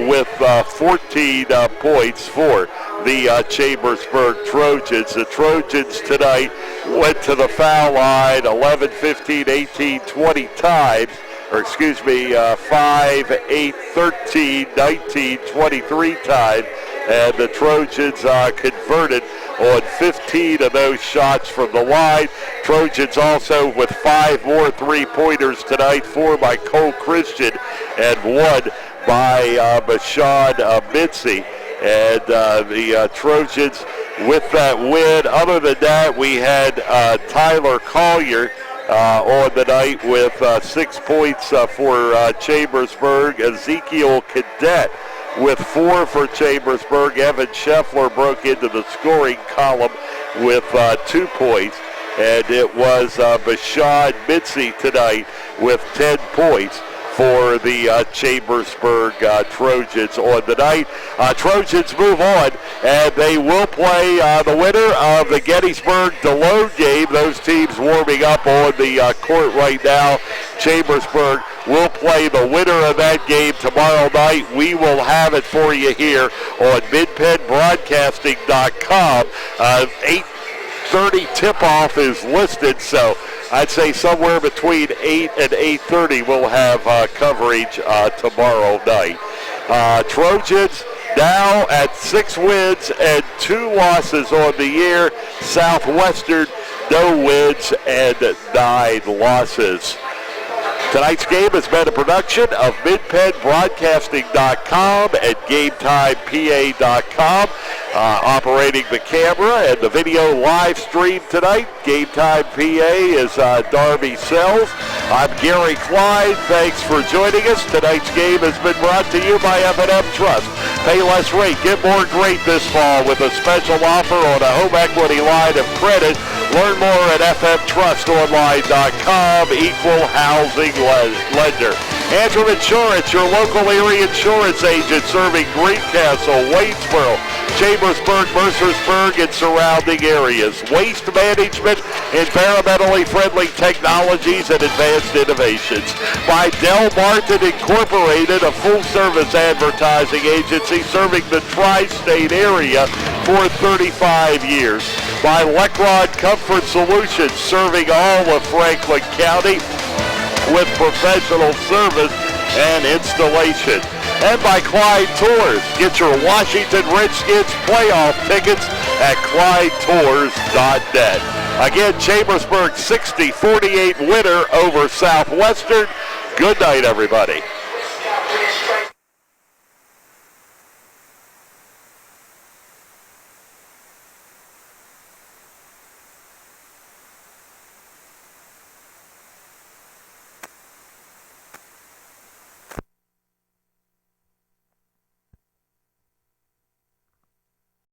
S3: with 14 points for the Chambersburg Trojans. The Trojans tonight went to the foul line 11, 15, 18, 20 times, or excuse me, 5, 8, 13, 19, 23 times, and the Trojans converted on 15 of those shots from the line. Trojans also with 5 more three-pointers tonight, 4 by Cole Christian and 1 by Bashawn Mitzi. And the Trojans with that win. Other than that, we had Tyler Collier on the night with 6 points for Chambersburg. Ezekiel Cadet with 4 for Chambersburg. Evan Scheffler broke into the scoring column with 2 points. And it was Bashawn Mitzi tonight with 10 points for the Chambersburg Trojans on the night. Trojans move on, and they will play the winner of the Gettysburg-DeLone game. Those teams warming up on the court right now. Chambersburg will play the winner of that game tomorrow night. We will have it for you here on MidPennBroadcasting.com. 8:30 tip-off is listed, so I'd say somewhere between 8 and 8:30 we'll have coverage tomorrow night. Trojans Now at 6 wins and 2 losses on the year. Southwestern, no wins and 9 losses. Tonight's game has been a production of MidPennBroadcasting.com and GameTimePA.com. Operating the camera and the video live stream tonight. Game Time PA is Darby Sells. I'm Gary Clyde. Thanks for joining us. Tonight's game has been brought to you by F&M Trust. Pay less rate, get more great this fall with a special offer on a home equity line of credit. Learn more at fmtrustonline.com. Equal housing lender. Antrim Insurance, your local area insurance agent serving Greencastle, Waynesboro, Chambersburg, Mercersburg, and surrounding areas. Waste management, environmentally friendly technologies, and advanced innovations. By Del Martin Incorporated, a full-service advertising agency serving the tri-state area for 35 years. By Lecron Comfort Solutions, serving all of Franklin County with professional service and installation. And by Clyde Tours. Get your Washington Redskins playoff tickets at ClydeTours.net. Again, Chambersburg 60-48 winner over Southwestern. Good night, everybody.